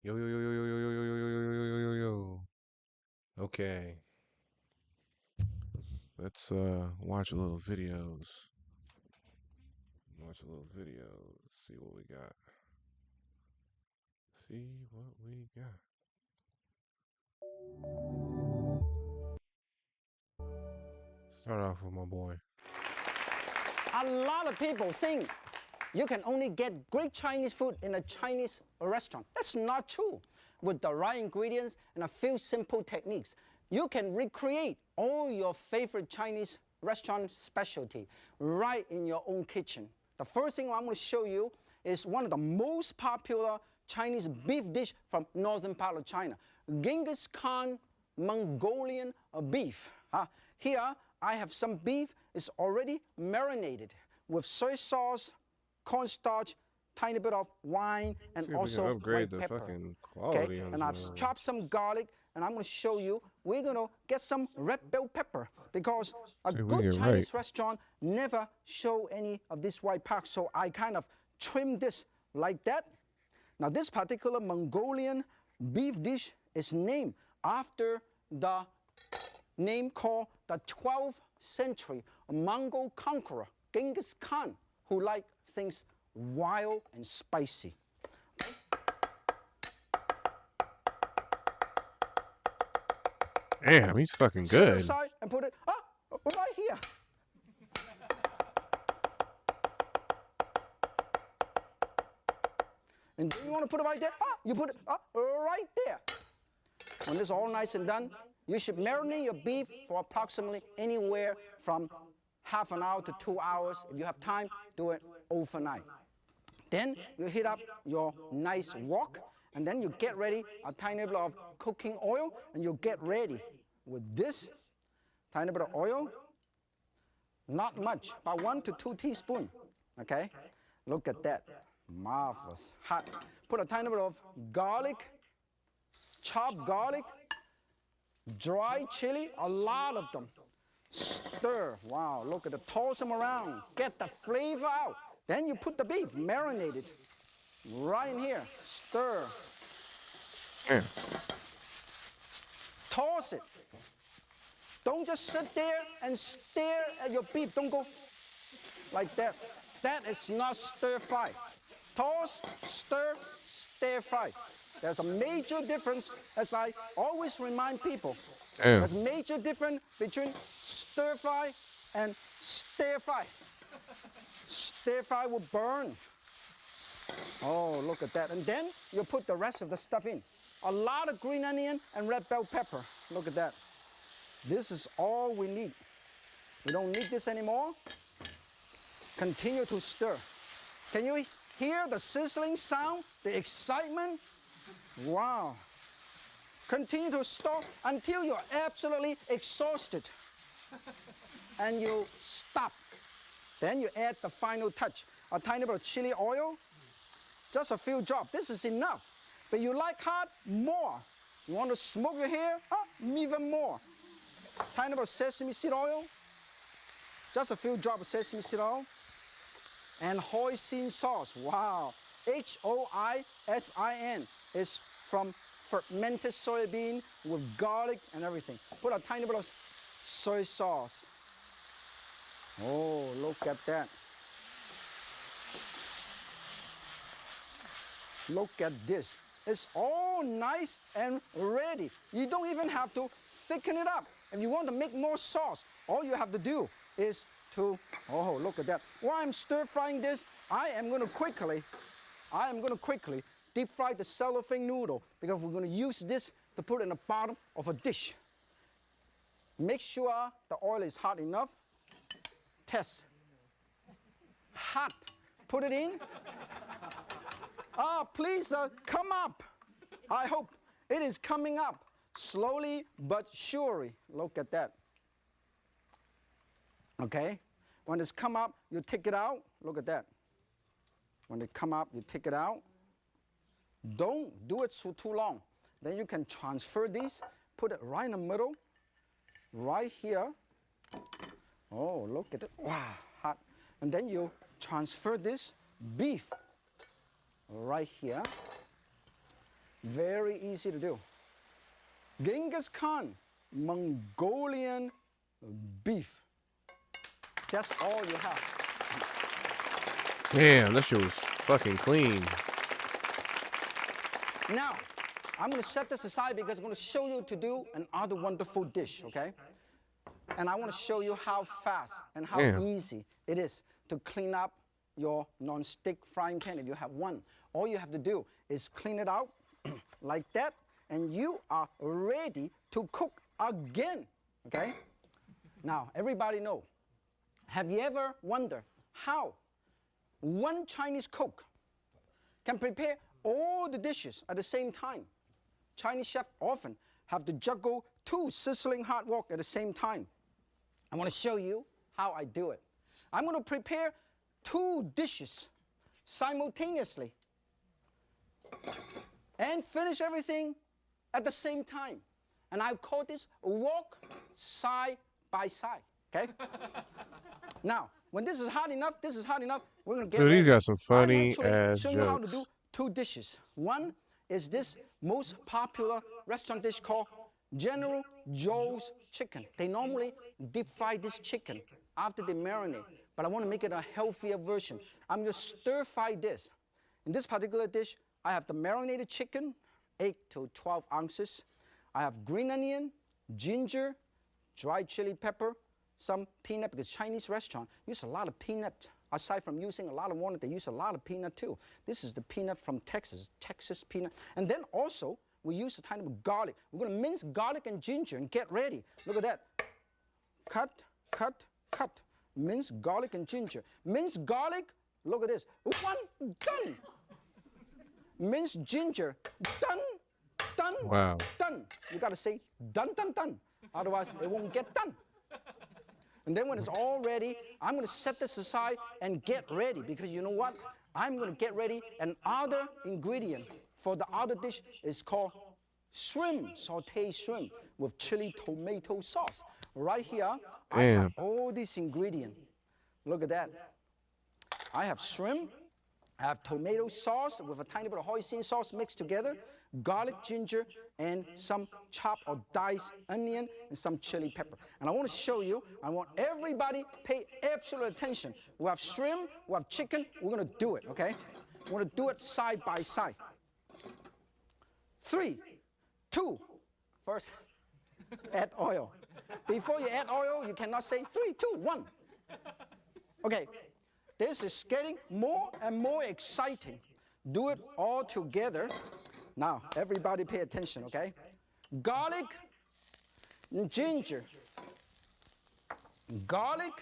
Yo, yo, yo, yo, yo, yo, yo, yo, yo, yo, yo, yo, yo, yo. Okay, let's watch a little videos. Watch a little videos. See what we got. See what we got. Start off with my boy. A lot of people think you can only get great Chinese food in a Chinese restaurant. That's not true. With the right ingredients and a few simple techniques, you can recreate all your favorite Chinese restaurant specialty right in your own kitchen. The first thing I'm going to show you is one of the most popular Chinese beef dish from northern part of China, Genghis Khan Mongolian beef. Here I have some beef. It's already marinated with soy sauce, cornstarch, tiny bit of wine, and See if we can also upgrade white the pepper. fucking Okay, quality on and this I've motherfucker. chopped some garlic, and I'm going to show you. We're going to get some red bell pepper because a See if we good get Chinese right. restaurant never show any of this white part. So I kind of trim this like that. Now this particular Mongolian beef dish is named after the name called the 12th century Mongol conqueror, Genghis Khan, who liked things wild and spicy. Damn, he's fucking Set it good. aside and put it right here. And then you want to put it right there, you put it right there. When it's all nice and done, you should marinate your beef for approximately anywhere from half an hour to 2 hours. If you have time, do it overnight. Then you heat up your nice wok, and then you get ready a tiny bit of cooking oil, and you get ready with this tiny bit of oil. Not much, about 1 to 2 teaspoons. Okay, look at that, marvelous, hot. Put a tiny bit of garlic, chopped garlic, dry chili, a lot of them. Stir, wow, look at it, toss them around, get the flavor out. Then you put the beef, marinated, right in here, stir. Damn. Toss it. Don't just sit there and stare at your beef. Don't go like that. That is not stir fry. Toss, stir, stir fry. There's a major difference, as I always remind people. Damn. There's a major difference between stir fry and stir fry. Stir fry will burn. Oh, look at that. And then you put the rest of the stuff in. A lot of green onion and red bell pepper. Look at that. This is all we need. We don't need this anymore. Continue to stir. Can you hear the sizzling sound, the excitement? Wow. Continue to stir until you're absolutely exhausted. And you stop. Then you add the final touch, a tiny bit of chili oil, just a few drops. This is enough. But you like hot, more. You want to smoke your hair? Even more. Tiny bit of sesame seed oil, just a few drops of sesame seed oil, and hoisin sauce. Wow, Hoisin is from fermented soybean with garlic and everything. Put a tiny bit of soy sauce. Oh, look at that. Look at this. It's all nice and ready. You don't even have to thicken it up. If you want to make more sauce, all you have to do is to, oh, look at that. While I'm stir frying this, I am going to quickly deep fry the cellophane noodle because we're going to use this to put in the bottom of a dish. Make sure the oil is hot enough. Test. Hot. Put it in. Please come up. I hope it is coming up slowly but surely. Look at that. Okay. When it's come up, you take it out. Look at that. When it come up, you take it out. Don't do it for too long. Then you can transfer these, put it right in the middle, right here. Oh, look at it. Wow, hot. And then you transfer this beef right here. Very easy to do. Genghis Khan, Mongolian beef. That's all you have. Damn, that shit was fucking clean. Now, I'm going to set this aside because I'm going to show you to do another wonderful dish, okay? And I want to show you how fast and how easy it is to clean up your non-stick frying pan if you have one. All you have to do is clean it out like that, and you are ready to cook again, okay? Now, everybody know, have you ever wondered how one Chinese cook can prepare all the dishes at the same time? Chinese chefs often have to juggle 2 sizzling hot wok at the same time. I want to show you how I do it. I'm going to prepare 2 dishes simultaneously and finish everything at the same time. And I call this wok side by side, okay? Now, when this is hot enough, we're going to get Dude, ready. he's got some funny I'm ass showing you how to jokes. do 2 dishes. One is this most popular restaurant dish called General Joe's chicken. They normally deep fry this chicken after they marinate, but I want to make it a healthier version. I'm going to stir fry this. In this particular dish, I have the marinated chicken, 8 to 12 ounces. I have green onion, ginger, dried chili pepper, some peanut, because Chinese restaurant use a lot of peanut. Aside from using a lot of walnut, they use a lot of peanut too. This is the peanut from Texas, Texas peanut. And then also, we use a tiny bit of garlic. We're going to mince garlic and ginger and get ready. Look at that. Cut, cut, cut. Mince garlic and ginger. Mince garlic, look at this. 1, done. Mince ginger, done, done, Wow. done. You got to say done, done, done. Otherwise, it won't get done. And then when it's all ready, I'm going to set this aside and get ready, because you know what? I'm going to get ready another ingredient for the other dish. Is called shrimp, sauteed shrimp with chili tomato sauce. Right here, I have all these ingredients. Look at that. I have shrimp, I have tomato sauce with a tiny bit of hoisin sauce mixed together, garlic, ginger, and some chopped or diced onion and some chili pepper. And I want to show you, I want everybody pay absolute attention. We have shrimp, we have chicken, we're going to do it, okay? We're going to do it side by side. 3, 2, first, add oil. Before you add oil, you cannot say 3, 2, 1. Okay, this is getting more and more exciting. Do it all together. Now, everybody pay attention, okay? Garlic and ginger. Garlic.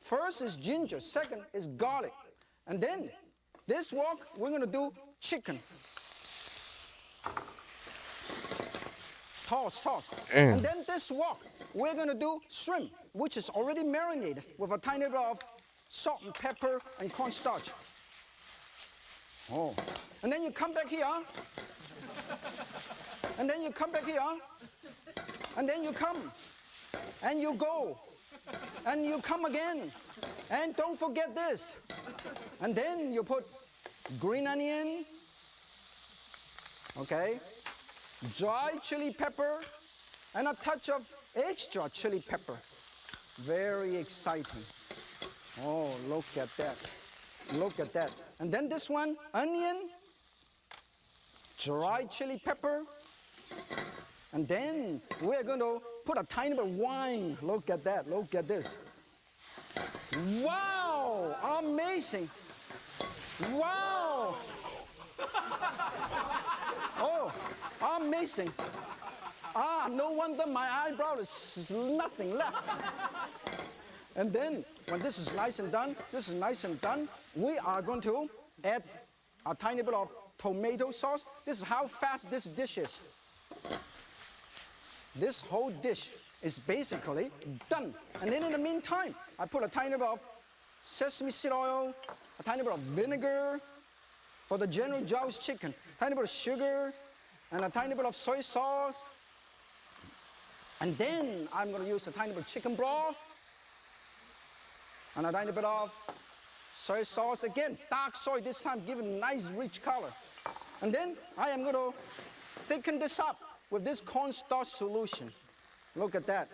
First is ginger, second is garlic. And then, this wok, we're going to do chicken. Toss, toss. And then this wok, we're going to do shrimp, which is already marinated with a tiny bit of salt and pepper and cornstarch. Oh. And then you come back here. And then you come back here. And then you come. And you go. And you come again. And don't forget this. And then you put green onion. Okay. Dry chili pepper. And a touch of extra chili pepper. Very exciting. Oh, look at that. Look at that. And then this one, onion, dried chili pepper, and then we're going to put a tiny bit of wine. Look at that. Look at this. Wow! Amazing. Wow! Oh, amazing. Ah, no wonder my eyebrow is nothing left. And then, when this is nice and done, we are going to add a tiny bit of tomato sauce. This is how fast this dish is. This whole dish is basically done. And then in the meantime, I put a tiny bit of sesame seed oil, a tiny bit of vinegar for the General Joe's chicken, a tiny bit of sugar, and a tiny bit of soy sauce. And then I'm going to use a tiny bit of chicken broth, and a tiny bit of soy sauce. Again, dark soy this time, give it a nice rich color. And then I am going to thicken this up with this cornstarch solution. Look at that.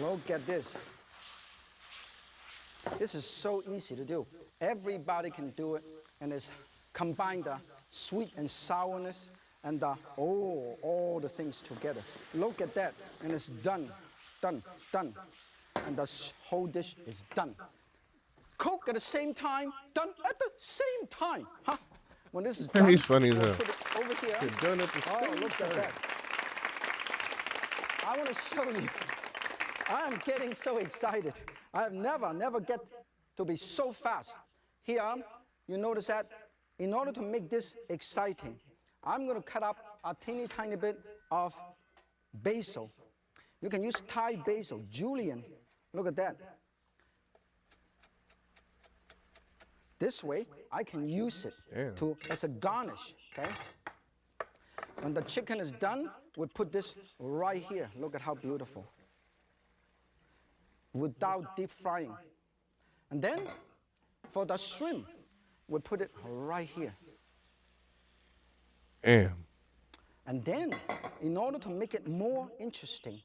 Look at this. This is so easy to do. Everybody can do it, and it's combined the sweet and sourness and all the things together. Look at that, and it's done, done, done. And the whole dish is done. Cook at the same time, done at the same time. Huh? When this is done, He's funny as we'll hell. put it over here. They're done at the same Look at time. that. I want to show you. I am getting so excited. I have never get to be so fast. Here, you notice that in order to make this exciting, I'm going to cut up a teeny tiny bit of basil. You can use Thai basil, julienne. Look at that. This way, I can use it as a garnish, okay? When the chicken is done, we put this right here. Look at how beautiful. Without deep frying. And then, for the shrimp, we put it right here. Damn. And then, in order to make it more interesting,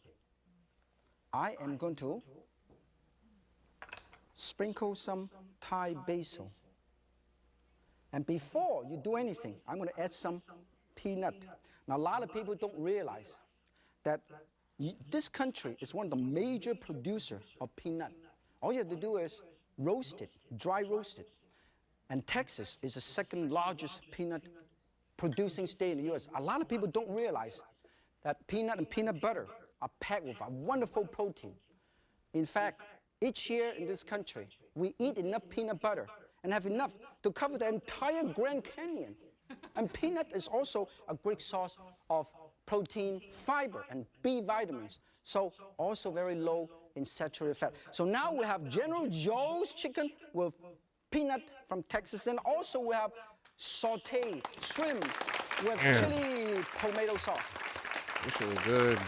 I am going to sprinkle some Thai basil. And before you do anything, I'm going to add some peanut. Now, a lot of people don't realize that this country is one of the major producers of peanut. All you have to do is roast it, dry roast it. And Texas is the second largest peanut producing state in the US. A lot of people don't realize that peanut and peanut butter are packed with a wonderful protein. In fact, each year in this country, we eat enough peanut butter and have enough to cover the entire Grand Canyon. And peanut is also a great source of protein, fiber, and B vitamins. So also very low in saturated fat. So now we have General Joe's chicken with peanut from Texas, and also we have sauteed shrimp with chili tomato sauce. This shit was good.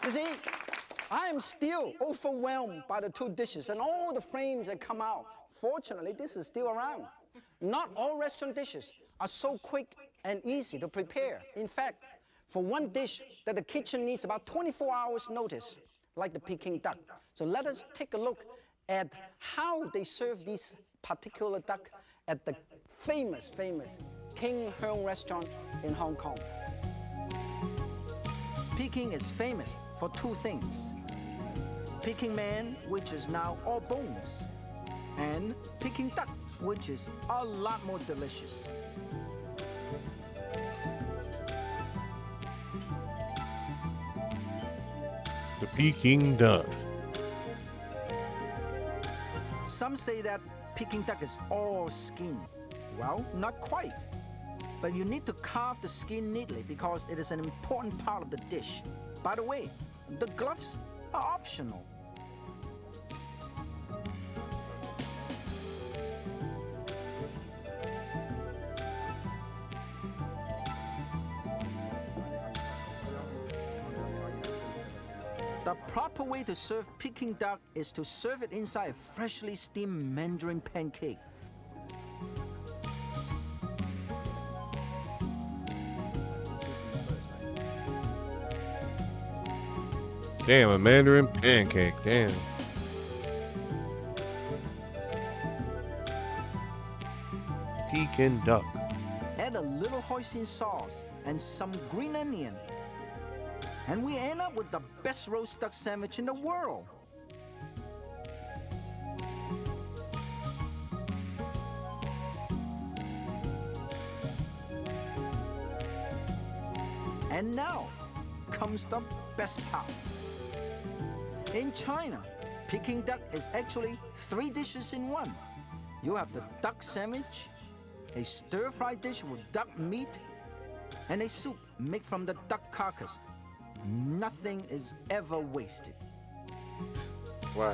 You see, I am still overwhelmed by the two dishes and all the frames that come out. Fortunately, this is still around. Not all restaurant dishes are so quick and easy to prepare. In fact, for one dish that the kitchen needs about 24 hours notice, like the Peking duck. So let us take a look at how they serve this particular duck at the famous King Hearn restaurant in Hong Kong. Peking is famous for two things. Peking man, which is now all bones, and Peking duck, which is a lot more delicious. The Peking duck. Some say that Peking duck is all skin. Well, not quite. But you need to carve the skin neatly because it is an important part of the dish. By the way, the gloves are optional. The proper way to serve Peking duck is to serve it inside a freshly steamed Mandarin pancake. Damn, a Mandarin pancake. Damn. Peking duck. Add a little hoisin sauce and some green onion. And we end up with the best roast duck sandwich in the world. And now comes the best part. In China, Peking duck is actually 3 dishes in one. You have the duck sandwich, a stir-fry dish with duck meat, and a soup made from the duck carcass. Nothing is ever wasted. Wow.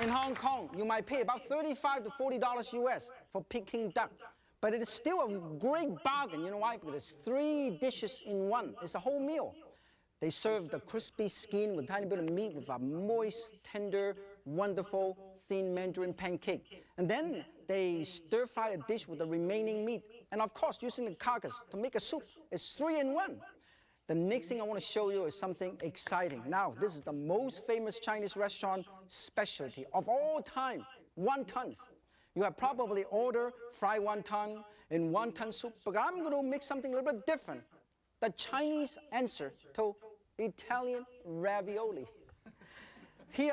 In Hong Kong, you might pay about $35 to $40 US for Peking duck. But it is still a great bargain. You know why? Because it's 3 dishes in one. It's a whole meal. They serve the crispy skin with a tiny bit of meat with a moist, tender, wonderful, thin Mandarin pancake. And then they stir-fry a dish with the remaining meat. And of course, using the carcass to make a soup. It's 3 in 1. The next thing I want to show you is something exciting. Now, this is the most famous Chinese restaurant specialty of all time, wontons. You have probably ordered fried wonton in wonton soup, but I'm going to make something a little bit different. The Chinese answer to Italian ravioli. Here,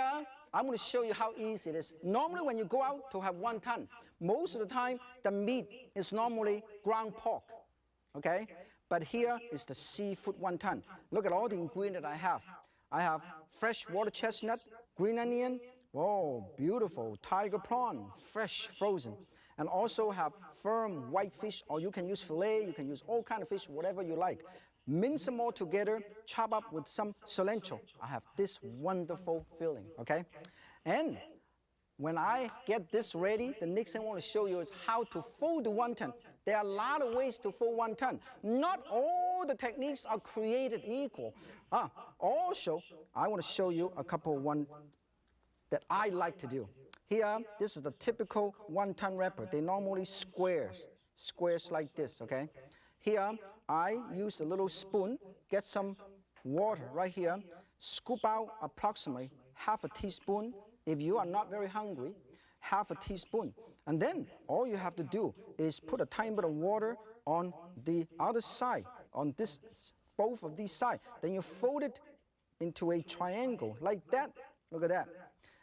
I'm going to show you how easy it is. Normally, when you go out to have wonton, most of the time, the meat is normally ground pork, okay? But here is the seafood wonton. Look at all the ingredients I have. I have fresh water chestnut, green onion, oh, beautiful, tiger prawn, fresh, frozen. And also have firm white fish, or you can use filet, you can use all kind of fish, whatever you like. Mince them all together, chop up with some cilantro. I have this wonderful filling, okay? And when I get this ready, the next thing I want to show you is how to fold the wonton. There are a lot of ways to fold wonton. Not all the techniques are created equal. Also, I want to show you a couple of one that I like to do. Here, this is the typical wonton wrapper. They normally squares like this, okay? Here, I use a little spoon, get some water right here, scoop out approximately half a teaspoon. If you are not very hungry, half a teaspoon. And then all you have to do is put a tiny bit of water on the other side, on this, both of these sides. Then you fold it into a triangle like that. Look at that.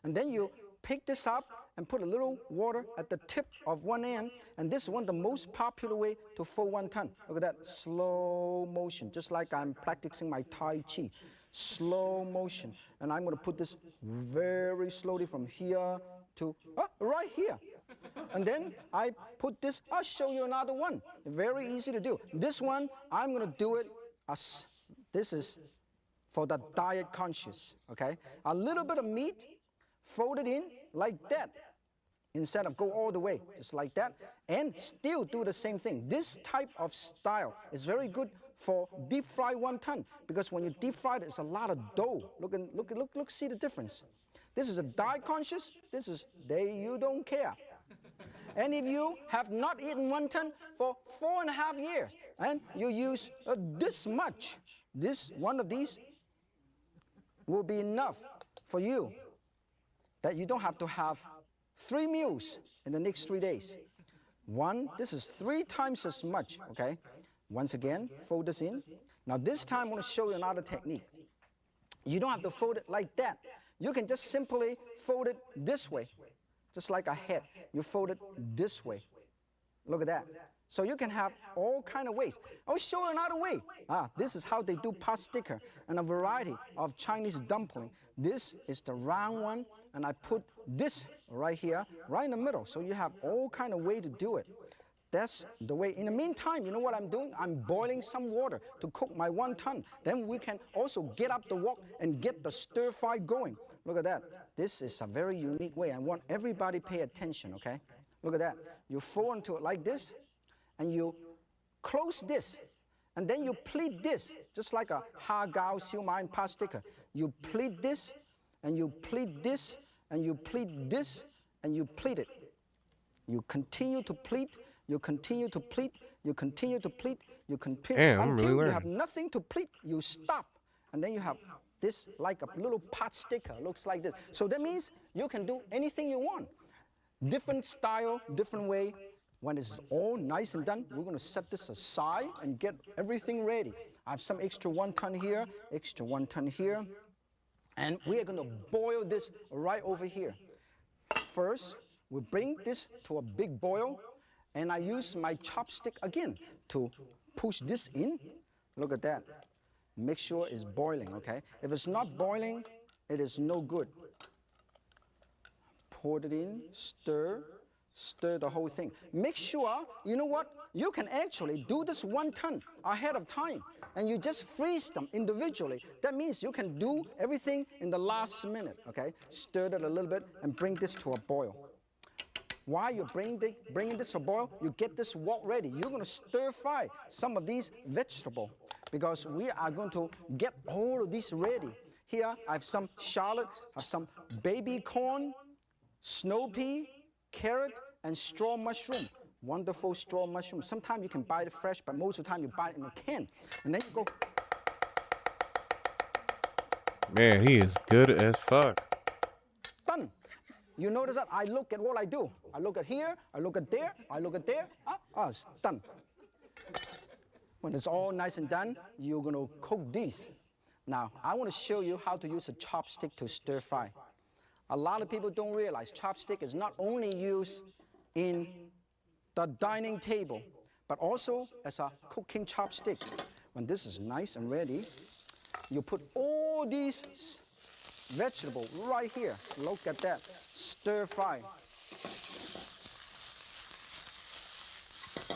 And then you pick this up and put a little water at the tip of one end, and this is one of the most popular way to fold wonton. Look at that, slow motion, just like I'm practicing my Tai Chi. Slow motion, and I'm going to put this very slowly from here to right here. And then I put this, I'll show you another one, very easy to do. This one, I'm going to do it as, this is for the diet conscious, okay? A little bit of meat, fold it in like that, instead of go all the way, just like that, and still do the same thing. This type of style is very good for deep fried wonton, because when you deep fry it, it's a lot of dough. Look, see the difference. This is a diet conscious, this is you don't care. And if you have not eaten wonton for 4.5 years, and you use this much, one of these will be enough for you, that you don't have to have 3 meals in the next 3 days. This is 3 times as much, okay? Once again, fold this in. Now this time I'm going to show you another technique. You don't have to fold it like that. You can just simply fold it this way, just like a head. You fold it this way. Look at that. So you can have all kind of ways. I'll show you another way. This is how they do pot sticker and a variety of Chinese dumpling. This is the round one, and I put this right here, right in the middle. So you have all kind of way to do it. That's the way. In the meantime, you know what I'm doing? I'm boiling some water to cook my wonton. Then we can also get up the wok and get the stir fry going. Look at that. This is a very unique way. I want everybody pay attention, okay? Look at that. You fold into it like this, and you close this, and then you pleat this, just like a ha gao siu mai pot sticker. You pleat this, and you pleat this, and you pleat this, and you pleat it. You continue to pleat, you continue to pleat, you continue to pleat, you continue until you have nothing to pleat, you stop. And then you have this like a little pot sticker, looks like this. So that means you can do anything you want. Different style, different way. When it's all nice and done, we're going to set this aside and get everything ready. I have some extra wonton here, extra wonton here. And we are going to boil this right over here. First, we bring this to a big boil, and I use my chopstick again to push this in. Look at that. Make sure it's boiling, okay? If it's not boiling, it is no good. Pour it in, stir the whole thing. Make sure, you know what? You can actually do this wonton ahead of time, and you just freeze them individually. That means you can do everything in the last minute, okay? Stir it a little bit and bring this to a boil. While you're bringing this to a boil, you get this wok ready. You're going to stir fry some of these vegetables. because we are going to get all of this ready. Here I have some shallot, I have some baby corn, snow pea, carrot, and straw mushroom. Wonderful straw mushroom. Sometimes you can buy it fresh, but most of the time you buy it in a can. And then you go. Man, he is good as fuck. Done. You notice that I look at what I do. I look at here, I look at there, I look at there. It's done. When it's all nice and done, you're going to cook these. Now, I want to show you how to use a chopstick to stir fry. A lot of people don't realize chopstick is not only used in the dining table, but also as a cooking chopstick. When this is nice and ready, you put all these vegetables right here. Look at that. Stir fry.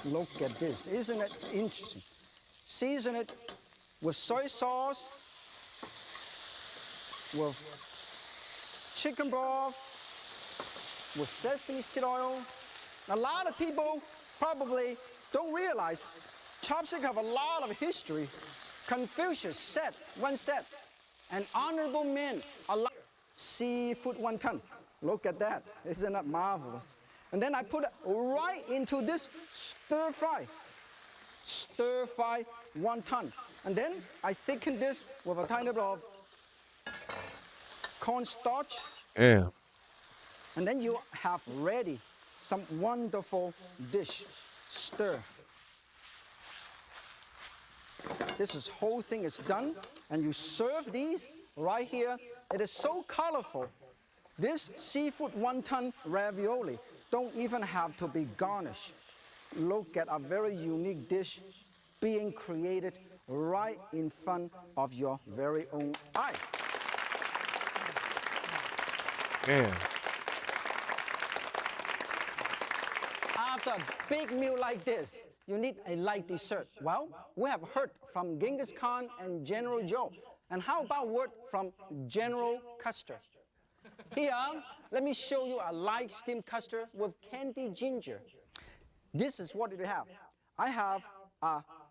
Look at this. Isn't it interesting? Season it with soy sauce, with chicken broth, with sesame seed oil. A lot of people probably don't realize chopsticks have a lot of history. Confucius once said, an honorable man, a lot seafood wonton. Look at that. Isn't that marvelous? And then I put it right into this stir fry. Stir fry wonton. And then I thicken this with a tiny bit of cornstarch. Yeah. And then you have ready some wonderful dish. Stir. This whole thing is done, and you serve these right here. It is so colorful. This seafood wonton ravioli don't even have to be garnished. Look at a very unique dish being created right in front of your very own eye. Yeah. After a big meal like this, you need a light dessert. Well, we have heard from Genghis Khan and General Joe. And how about word from General Custer? Here, let me show you a light steamed custard with candied ginger. This is what you have. I have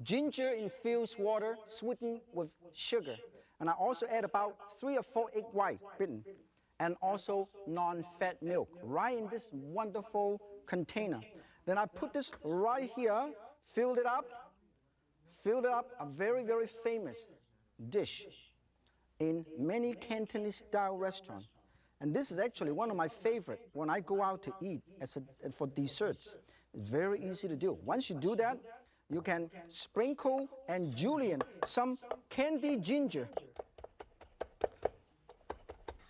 ginger infused water sweetened with sugar. And I also add about 3 or 4 egg white beaten. And also non-fat milk right in this wonderful container. Then I put this right here, filled it up, a very, very famous dish in many Cantonese-style restaurants. And this is actually one of my favorite when I go out to eat for desserts. It's very easy to do. Once you do that, you can sprinkle and julienne some candied ginger.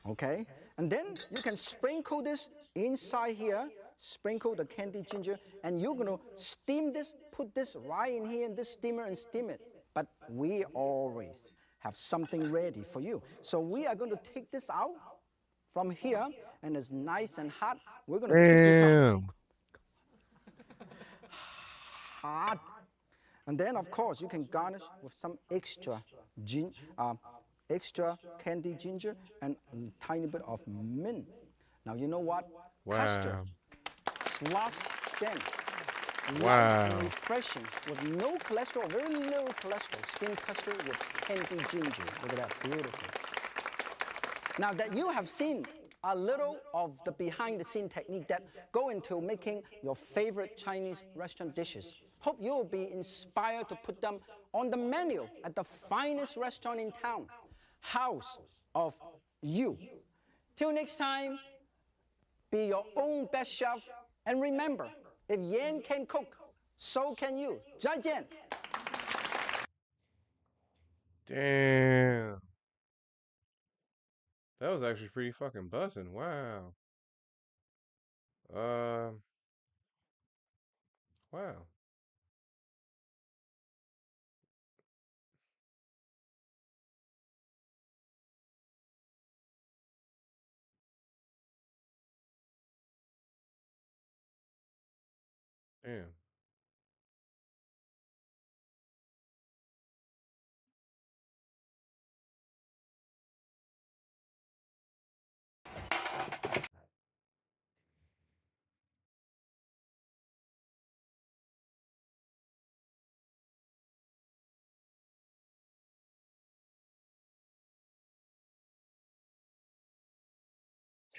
Okay? And then you can sprinkle this inside here, sprinkle the candied ginger, and you're going to steam this, put this right in here in this steamer and steam it. But we always have something ready for you. So we are going to take this out from here, and it's nice and hot. We're going to take this out. Hot. And then, of course, you can garnish with some extra candied ginger and a tiny bit of mint. Now, you know what? Wow. Custard, slush stem, Wow. light and refreshing with no cholesterol, very little cholesterol. Steamed custard with candied ginger. Look at that, beautiful. Now that you have seen a little of the behind-the-scene technique that go into making your favorite Chinese restaurant dishes, hope you will be inspired to put them on the menu at the finest restaurant in town, House of You. Till next time, be your own best chef, and remember, if Yan can cook, so can you. 再见. Damn. That was actually pretty fucking buzzing. Wow. Wow. Damn.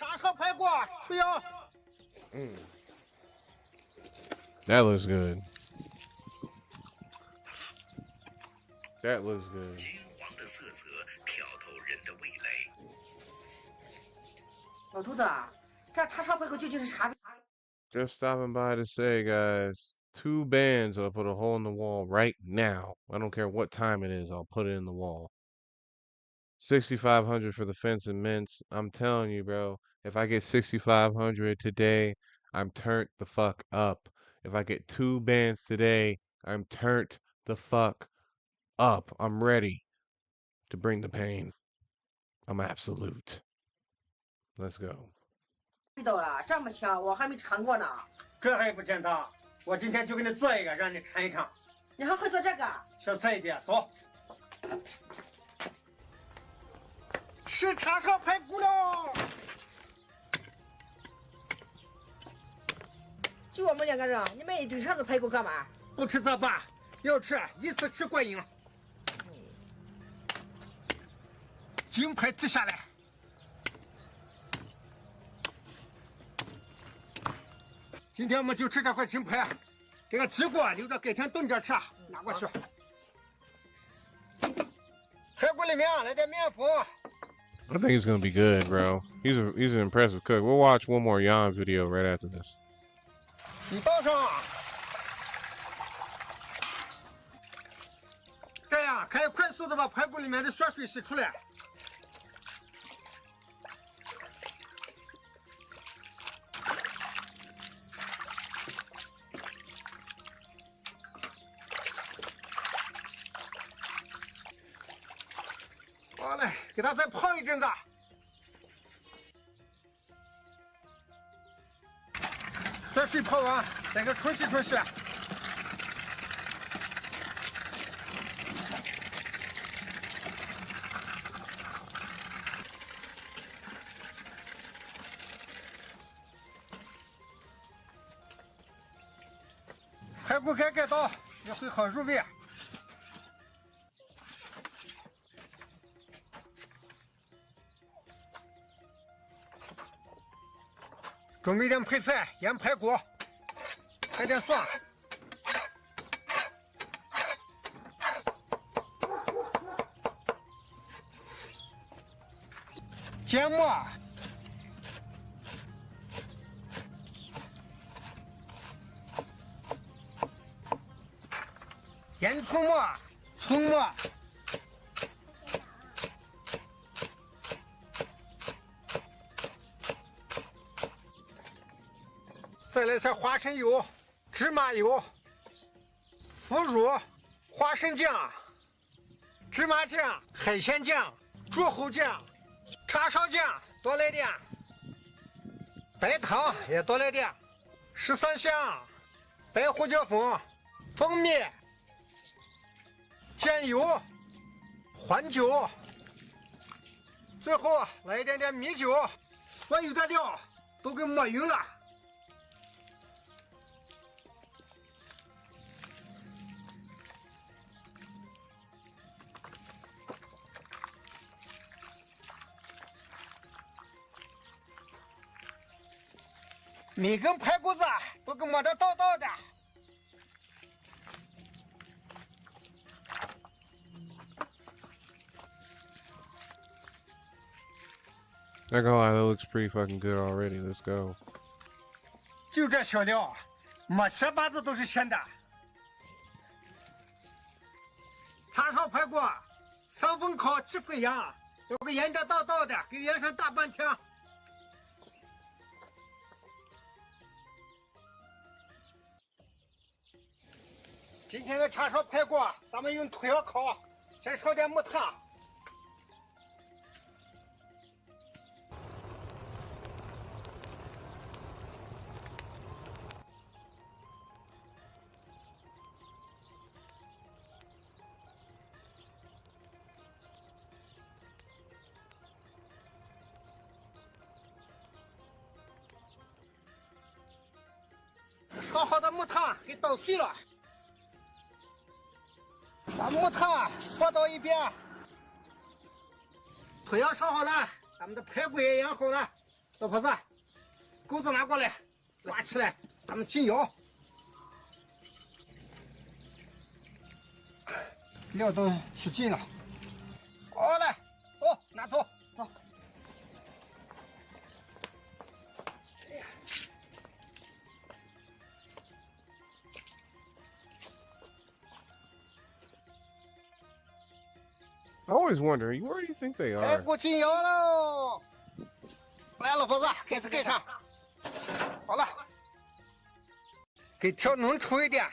叉烧排骨出油。That looks good. That looks good. 金黄的色泽挑透人的味蕾。老头子，这叉烧排骨究竟是啥Just stopping by to say, guys, 2 bands. I'll put a hole in the wall right now. I don't care what time it is. I'll put it in the wall. 6,500 for the fence and mints. I'm telling you, bro. If I get 6,500 today, I'm turned the fuck up. If I get 2 bands today, I'm turned the fuck up. I'm ready to bring the pain. I'm absolute. Let's go. 味道啊？这么香，我还没尝过呢。这还不简单？我今天就给你做一个，让你尝一尝。你还会做这个？小菜一碟，走。吃叉烧排骨了。就我们2个人，你买一整箱子排骨干嘛？不吃咋办？要吃一次吃过瘾。金牌提下来。今天我们就吃这块金牌，这个鸡骨留着改天炖着吃，拿过去。排骨里面来点面粉。I think it's gonna be good, bro. He's an impressive cook. We'll watch one more Jan video right after this. 水倒上，这样可以快速的把排骨里面的血水洗出来。好嘞，给它再泡一阵子。血水泡完，再给冲洗冲洗。排骨盖盖倒，也会好入味。准备点配菜，腌排骨，来点蒜，芥末，腌葱末，葱末。再来些花生油、芝麻油、腐乳、花生酱、芝麻酱、海鲜酱、猪喉酱、叉烧酱，多来点。白糖也多来点。13香、白胡椒粉、蜂蜜、酱油、黄酒，最后来一点点米酒。所有的料都给抹匀了。每根排骨子都给抹得道道的。Not gonna lie, that looks pretty fucking good already. Let's go. 就这小料，没切把子都是咸的。叉烧排骨，3分烤7分羊，要给腌得道道的，给腌上大半天。今天的叉烧排骨，咱们用土窑烤，先烧点木炭。烧好的木炭给捣碎了。把木炭放到一边，土窑烧好了，咱们的排骨也腌好了，老婆子，钩子拿过来，拉起来，咱们进油。料都取尽了。好嘞，走，拿走。走。I always wonder, where do you think they 排 are? 骨进油喽！来，老婆子，盖子盖上。好了，给调浓稠一点。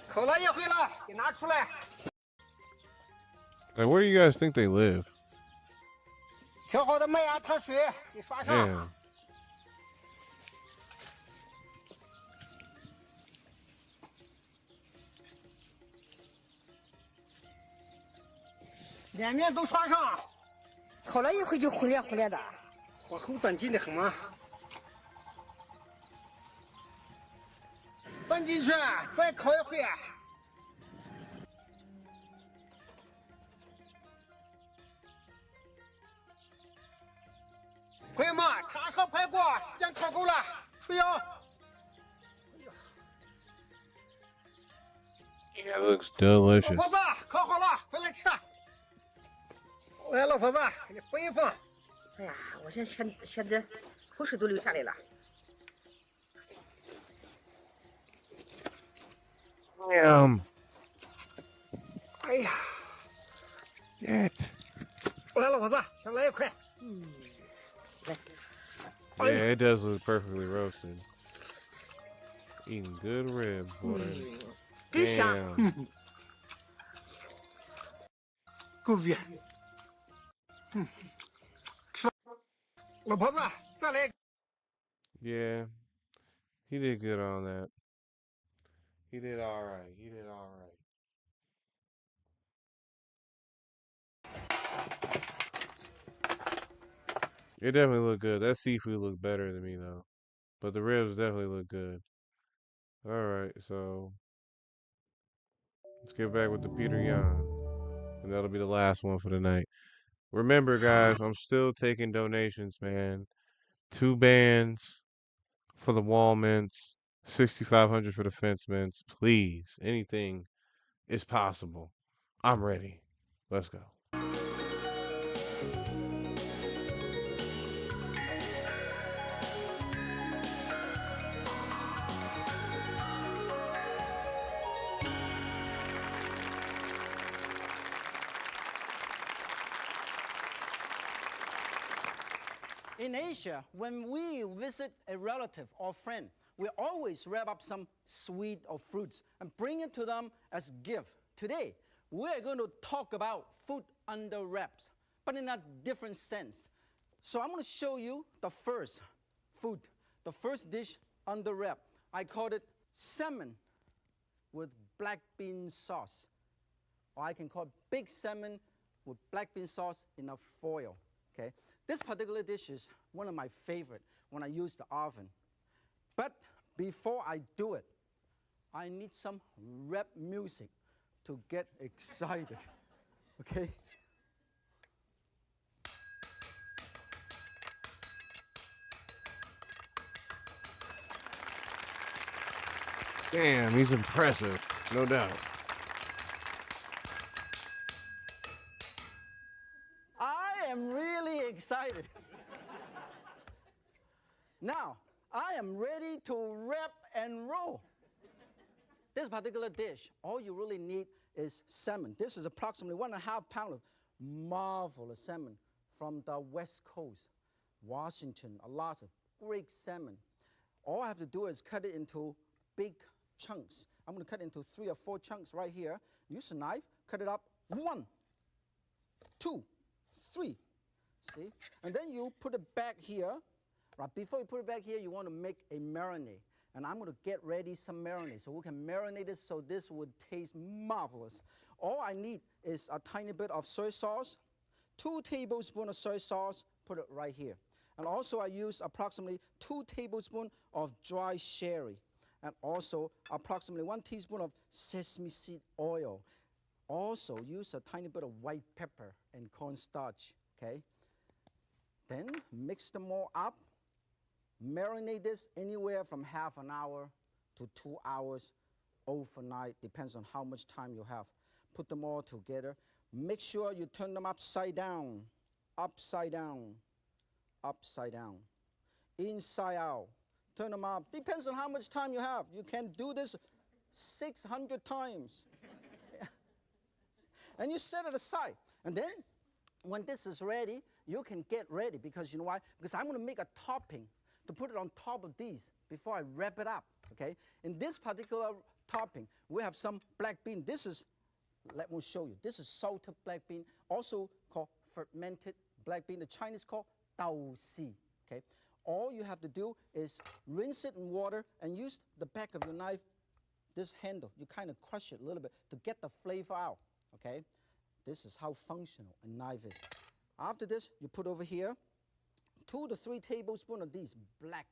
口了一会了，给拿出来。 Like, where do you guys think they live? 调好的麦芽糖水给刷上。 Man. 两面都刷上。烤了一会就回来的。火候攒劲的很吗？放进去，再烤一会。朋友们，叉烧排骨时间烤够了，出油。 Yeah, it looks delicious. 老婆子，烤好了，回来吃。来，老婆子，给你分一分。哎呀，我现在口水都流下来了。 Damn. 哎呀， Shit. 来，老婆子，先来一块。来， Yeah, it does look perfectly roasted. Eating good ribs, boy. 真香。 Damn. 够味。吃了。老婆子，再来一个。 Yeah, he did good on that. He did all right. He did all right. It definitely looked good. That seafood looked better than me though, but the ribs definitely look good. All right, so let's get back with the Peter Yan, and that'll be the last one for the night. Remember, guys, I'm still taking donations, man. 2 bands for the wall mints, 6,500 for the fence mints. Please, anything is possible. I'm ready. Let's go. In Asia, when we visit a relative or friend, we always wrap up some sweet or fruits and bring it to them as gift. Today, we're going to talk about food under wraps, but in a different sense. So I'm going to show you the first food, the first dish under wrap. I called it salmon with black bean sauce. Or I can call it big salmon with black bean sauce in a foil. Okay? This particular dish is one of my favorite when I use the oven. But before I do it, I need some rap music to get excited. Okay? Damn, he's impressive, no doubt. I am really excited. Now, I am ready to wrap and roll. This particular dish, all you really need is salmon. This is approximately 1.5 pounds of marvelous salmon from the West Coast, Washington, Alaska, great salmon. All I have to do is cut it into big chunks. I'm going to cut into 3 or 4 chunks right here. Use a knife, cut it up. 1, 2, 3. See? And then you put it back here. Right, before you put it back here, you want to make a marinade. And I'm going to get ready some marinade so we can marinate it so this would taste marvelous. All I need is a tiny bit of soy sauce, 2 tablespoons of soy sauce, put it right here. And also I use approximately 2 tablespoons of dry sherry and also approximately 1 teaspoon of sesame seed oil. Also use a tiny bit of white pepper and cornstarch, okay? Then mix them all up. Marinate this anywhere from half an hour to 2 hours overnight, depends on how much time you have. Put them all together. Make sure you turn them upside down, upside down, upside down, inside out. Turn them up. Depends on how much time you have. You can do this 600 times. And you set it aside. And then when this is ready, you can get ready, because you know why? Because I'm going to make a topping to put it on top of these before I wrap it up, okay? In this particular topping, we have some black bean. This is, let me show you. This is salted black bean, also called fermented black bean. The Chinese call dao xi, okay? All you have to do is rinse it in water and use the back of your knife, this handle. You kind of crush it a little bit to get the flavor out, okay? This is how functional a knife is. After this, you put over here 2 to 3 tablespoons of these black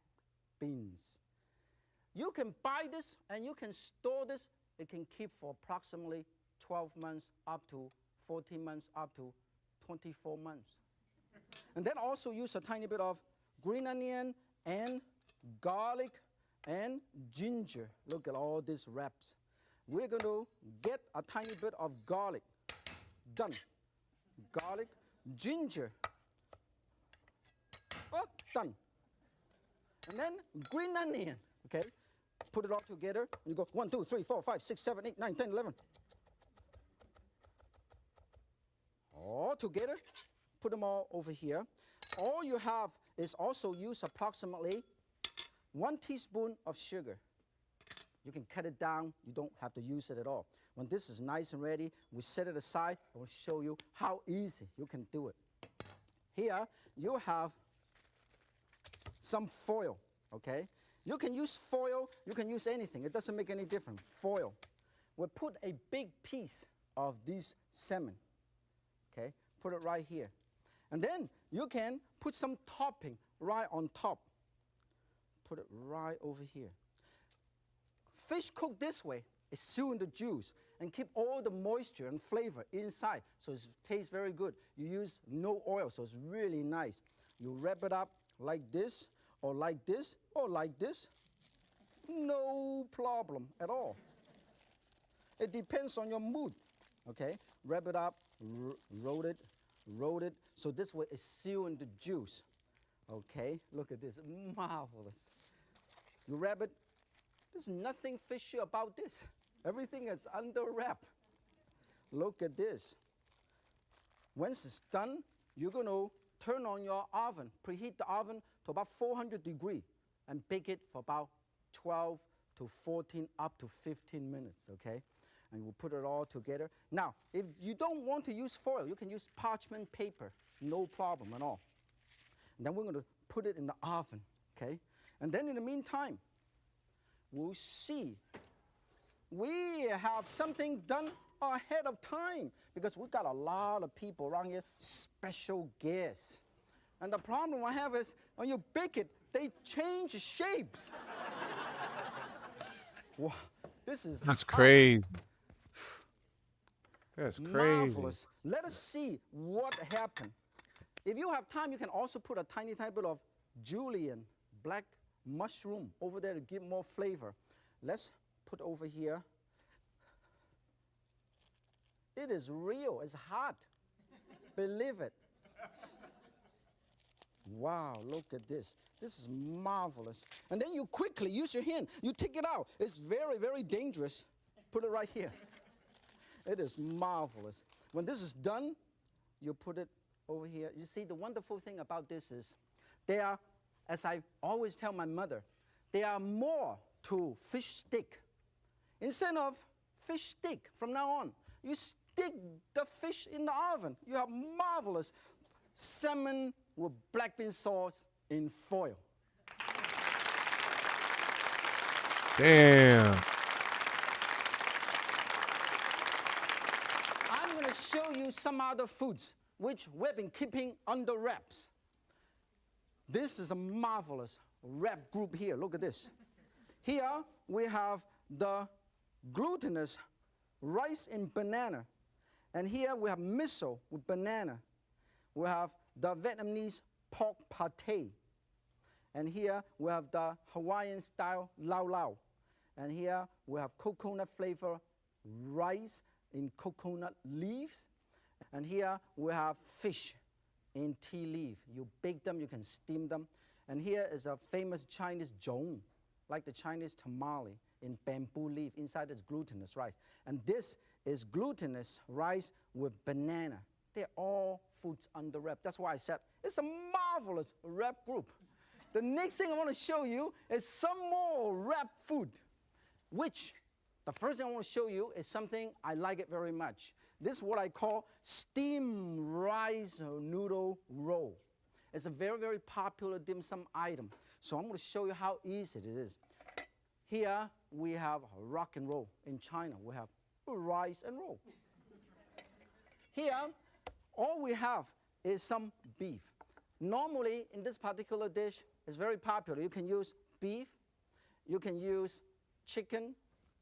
beans. You can buy this and you can store this. It can keep for approximately 12 months up to 14 months up to 24 months. And then also use a tiny bit of green onion and garlic and ginger. Look at all these wraps. We're going to get a tiny bit of garlic. Done. Garlic, ginger. Oh, done. And then green onion, okay? Put it all together. You go 1, 2, 3, 4, 5, 6, 7, 8, 9, 10, 11. All together. Put them all over here. All you have is also use approximately 1 teaspoon of sugar. You can cut it down. You don't have to use it at all. When this is nice and ready, we set it aside. I will show you how easy you can do it. Here, you have some foil, okay? You can use foil. You can use anything. It doesn't make any difference. Foil. We'll put a big piece of this salmon, okay? Put it right here. And then you can put some topping right on top. Put it right over here. Fish cooked this way is seal in the juice and keep all the moisture and flavor inside, so it tastes very good. You use no oil, so it's really nice. You wrap it up like this, or like this, or like this. No problem at all. It depends on your mood, okay? Wrap it up, roll it, so this way it's sealed in the juice. Okay, look at this, marvelous. You wrap it. There's nothing fishy about this. Everything is under wrap. Look at this. Once it's done, you're going to turn on your oven, preheat the oven to about 400 degrees, and bake it for about 12 to 14, up to 15 minutes, okay? And we'll put it all together. Now, if you don't want to use foil, you can use parchment paper, no problem at all. And then we're going to put it in the oven, okay? And then in the meantime, we'll see. We have something done ahead of time because we've got a lot of people around here, special guests. And the problem I have is when you bake it, they change shapes. Wow, this is That's crazy. That's crazy. marvelous. Let us see what happened. If you have time, you can also put a tiny bit of julienne, black mushroom over there to give more flavor. Let's put over here. It is real. It's hot. Believe it. Wow, look at this. This is marvelous. And then you quickly use your hand. You take it out. It's very, very dangerous. Put it right here. It is marvelous. When this is done, you put it over here. You see, the wonderful thing about this is they are, as I always tell my mother, there are more to fish stick. Instead of fish stick, from now on, you stick the fish in the oven. You have marvelous salmon with black bean sauce in foil. Damn. I'm going to show you some other foods which we've been keeping under wraps. This is a marvelous wrap group here. Look at this. Here we have the glutinous rice and banana. And here we have miso with banana. We have the Vietnamese pork pate. And here we have the Hawaiian style lau lau. And here we have coconut flavor rice in coconut leaves. And here we have fish in tea leaf. You bake them, you can steam them. And here is a famous Chinese zhong, like the Chinese tamale in bamboo leaf. Inside is glutinous rice. And this is glutinous rice with banana. They're all foods under wrap. That's why I said it's a marvelous wrap group. The next thing I want to show you is some more wrap food, which the first thing I want to show you is something I like it very much. This is what I call steamed rice noodle roll. It's a very, very popular dim sum item. So I'm going to show you how easy it is. Here we have rock and roll. In China, we have rice and roll. Here, all we have is some beef. Normally, in this particular dish, it's very popular. You can use beef, you can use chicken,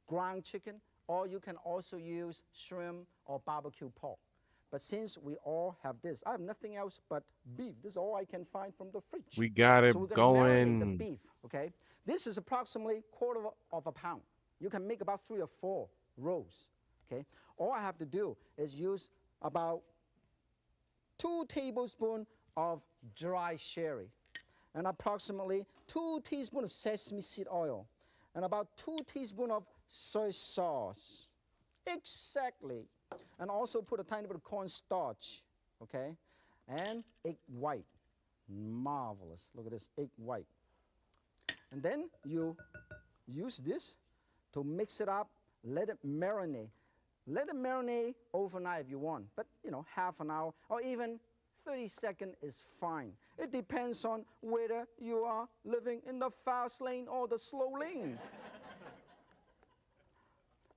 ground chicken, or you can also use shrimp or barbecue pork. But since we all have this, I have nothing else but beef. This is all I can find from the fridge. We got it so we're gonna marinate the going. beef, okay? This is approximately quarter of a pound. You can make about 3 or 4 rolls, okay? All I have to do is use about 2 tablespoons of dry sherry and approximately 2 teaspoons of sesame seed oil and about 2 teaspoons of soy sauce. Exactly. And also put a tiny bit of cornstarch, okay? And egg white. Marvelous. Look at this, egg white. And then you use this to mix it up, let it marinate. Let it marinate overnight if you want, but you know, half an hour or even 30 seconds is fine. It depends on whether you are living in the fast lane or the slow lane.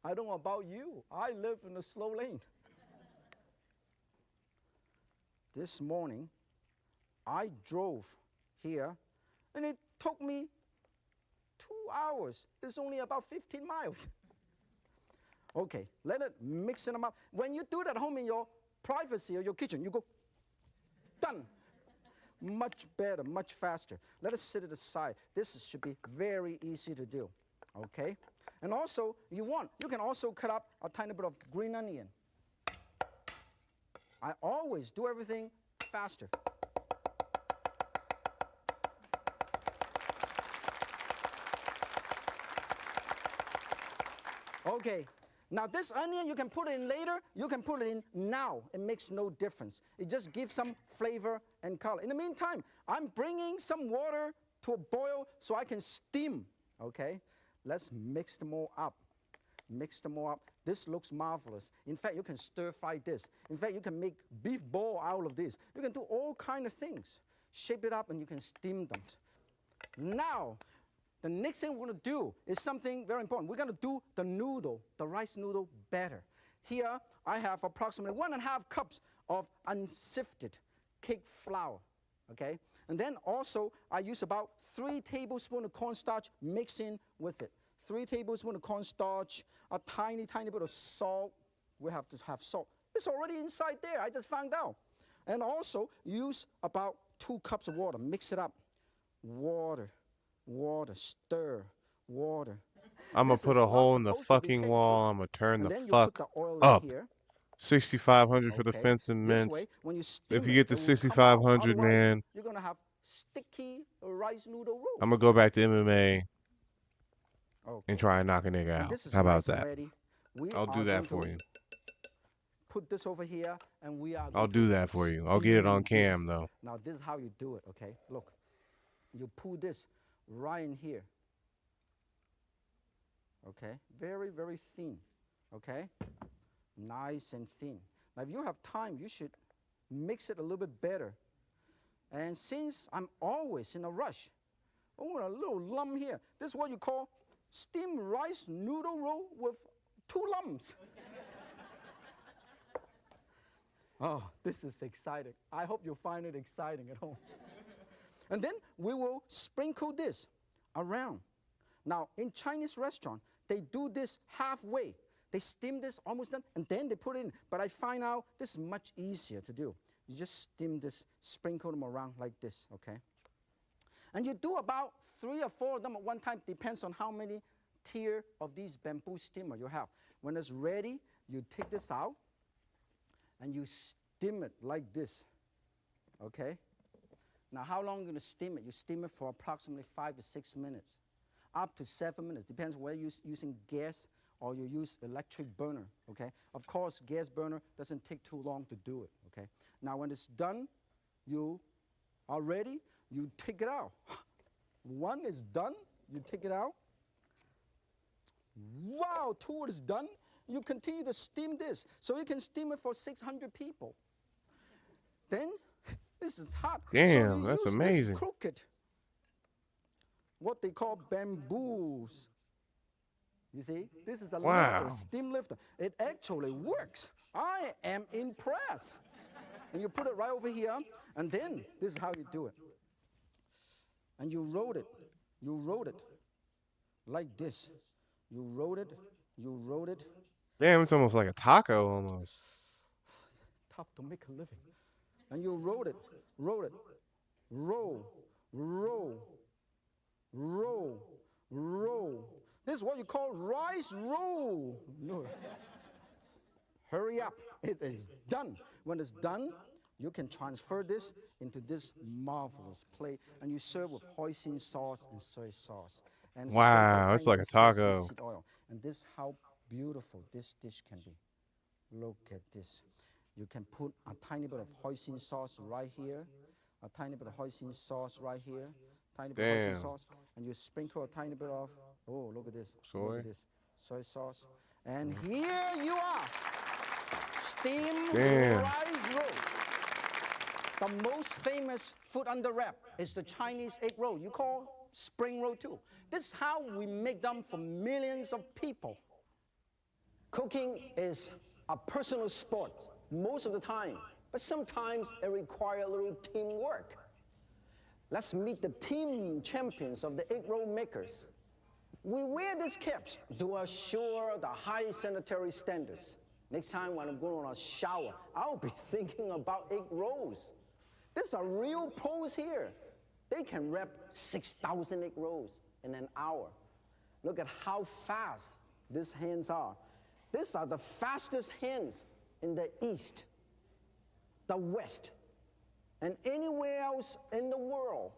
I don't know about you. I live in the slow lane. This morning, I drove here, and it took me 2 hours. It's only about 15 miles. Okay, let it mix them up. When you do that at home in your privacy or your kitchen, you go, done. Much better, much faster. Let us set it aside. This should be very easy to do, okay? And also, you can also cut up a tiny bit of green onion. I always do everything faster. Okay, now this onion, you can put it in later, you can put it in now. It makes no difference. It just gives some flavor and color. In the meantime, I'm bringing some water to a boil so I can steam, okay? Let's mix them all up. Mix them all up. This looks marvelous. In fact, you can stir fry this. In fact, you can make beef ball out of this. You can do all kinds of things. Shape it up and you can steam them. Now, the next thing we're going to do is something very important. We're going to do the noodle, the rice noodle better. Here, I have approximately 1.5 cups of unsifted cake flour, okay? And then also, I use about 3 tablespoons of cornstarch mixed in with it. 3 tablespoons of cornstarch, a tiny, tiny bit of salt. We have to have salt. It's already inside there, I just found out. And also, use about 2 cups of water. Mix it up. Water, water, stir, water. I'm going to put a hole in the fucking wall. I'm going to turn the fuck up. 6,500 for the fence and mince. If you get the 6,500, man, you're gonna have sticky rice noodle roll. I'm going to go back to MMA Okay. and try and knock a nigga out. How about that? I'll do that for you. Put this over here, and we are. I'll do that for you. I'll get it on cam, though. Now, this is how you do it, okay? Look. You pull this right in here. Okay? Very, very thin. Okay? Nice and thin. Now, if you have time, you should mix it a little bit better. And since I'm always in a rush, oh, a little lump here. This is what you call steamed rice noodle roll with 2 lumps. Oh, this is exciting. I hope you find it exciting at home. And then we will sprinkle this around. Now, in Chinese restaurant, they do this halfway. They steam this almost done, and then they put it in. But I find out this is much easier to do. You just steam this, sprinkle them around like this, okay? And you do about 3 or 4 of them at one time, depends on how many tier of these bamboo steamer you have. When it's ready, you take this out, and you steam it like this, okay? Now, how long are you going to steam it? You steam it for approximately 5 to 6 minutes, up to 7 minutes. Depends whether you're using gas or you use electric burner, okay? Of course, gas burner doesn't take too long to do it, okay? Now, when it's done, you are ready, you take it out. One is done, you take it out. Wow, 2 is done. You continue to steam this. So you can steam it for 600 people. Then, this is hot. Damn, so you that's use amazing. This crooked, what they call bamboos. You see, this is a Wow. lifter, steam lifter. It actually works. I am impressed. And you put it right over here, and then this is how you do it. And you roll it like this. You roll it. Damn, it's almost like a taco almost. Tough to make a living. And you roll it, roll. This is what you call rice roll. No. Hurry up, it is done. When it's done, you can transfer this into this marvelous plate, and you serve with hoisin sauce and soy sauce. And Wow, sprinkle it's tiny like a bit of sesame taco. seed oil. And this is how beautiful this dish can be. Look at this. You can put a tiny bit of hoisin sauce right here, a tiny bit of hoisin sauce right here, tiny bit of Damn. hoisin sauce, and you sprinkle a tiny bit of, oh, look at this. Look Soy? at this. Soy sauce. And here you are. Steamed Damn. rice roll. The most famous food under wrap is the Chinese egg roll. You call spring roll too. This is how we make them for millions of people. Cooking is a personal sport most of the time, but sometimes it requires a little teamwork. Let's meet the team champions of the egg roll makers. We wear these caps to assure the high sanitary standards. Next time when I'm going on a shower, I'll be thinking about egg rolls. These are real pros here. They can wrap 6,000 egg rolls in an hour. Look at how fast these hands are. These are the fastest hands in the East, the West, and anywhere else in the world.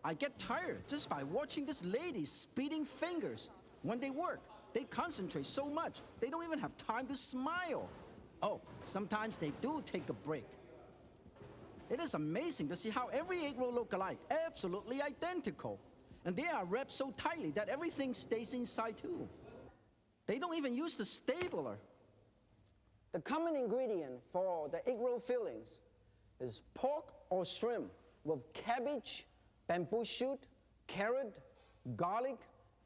I get tired just by watching these ladies speeding fingers. When they work, they concentrate so much, they don't even have time to smile. Oh, sometimes they do take a break. It is amazing to see how every egg roll look alike, absolutely identical. And they are wrapped so tightly that everything stays inside too. They don't even use the stapler. The common ingredient for the egg roll fillings is pork or shrimp with cabbage, bamboo shoot, carrot, garlic,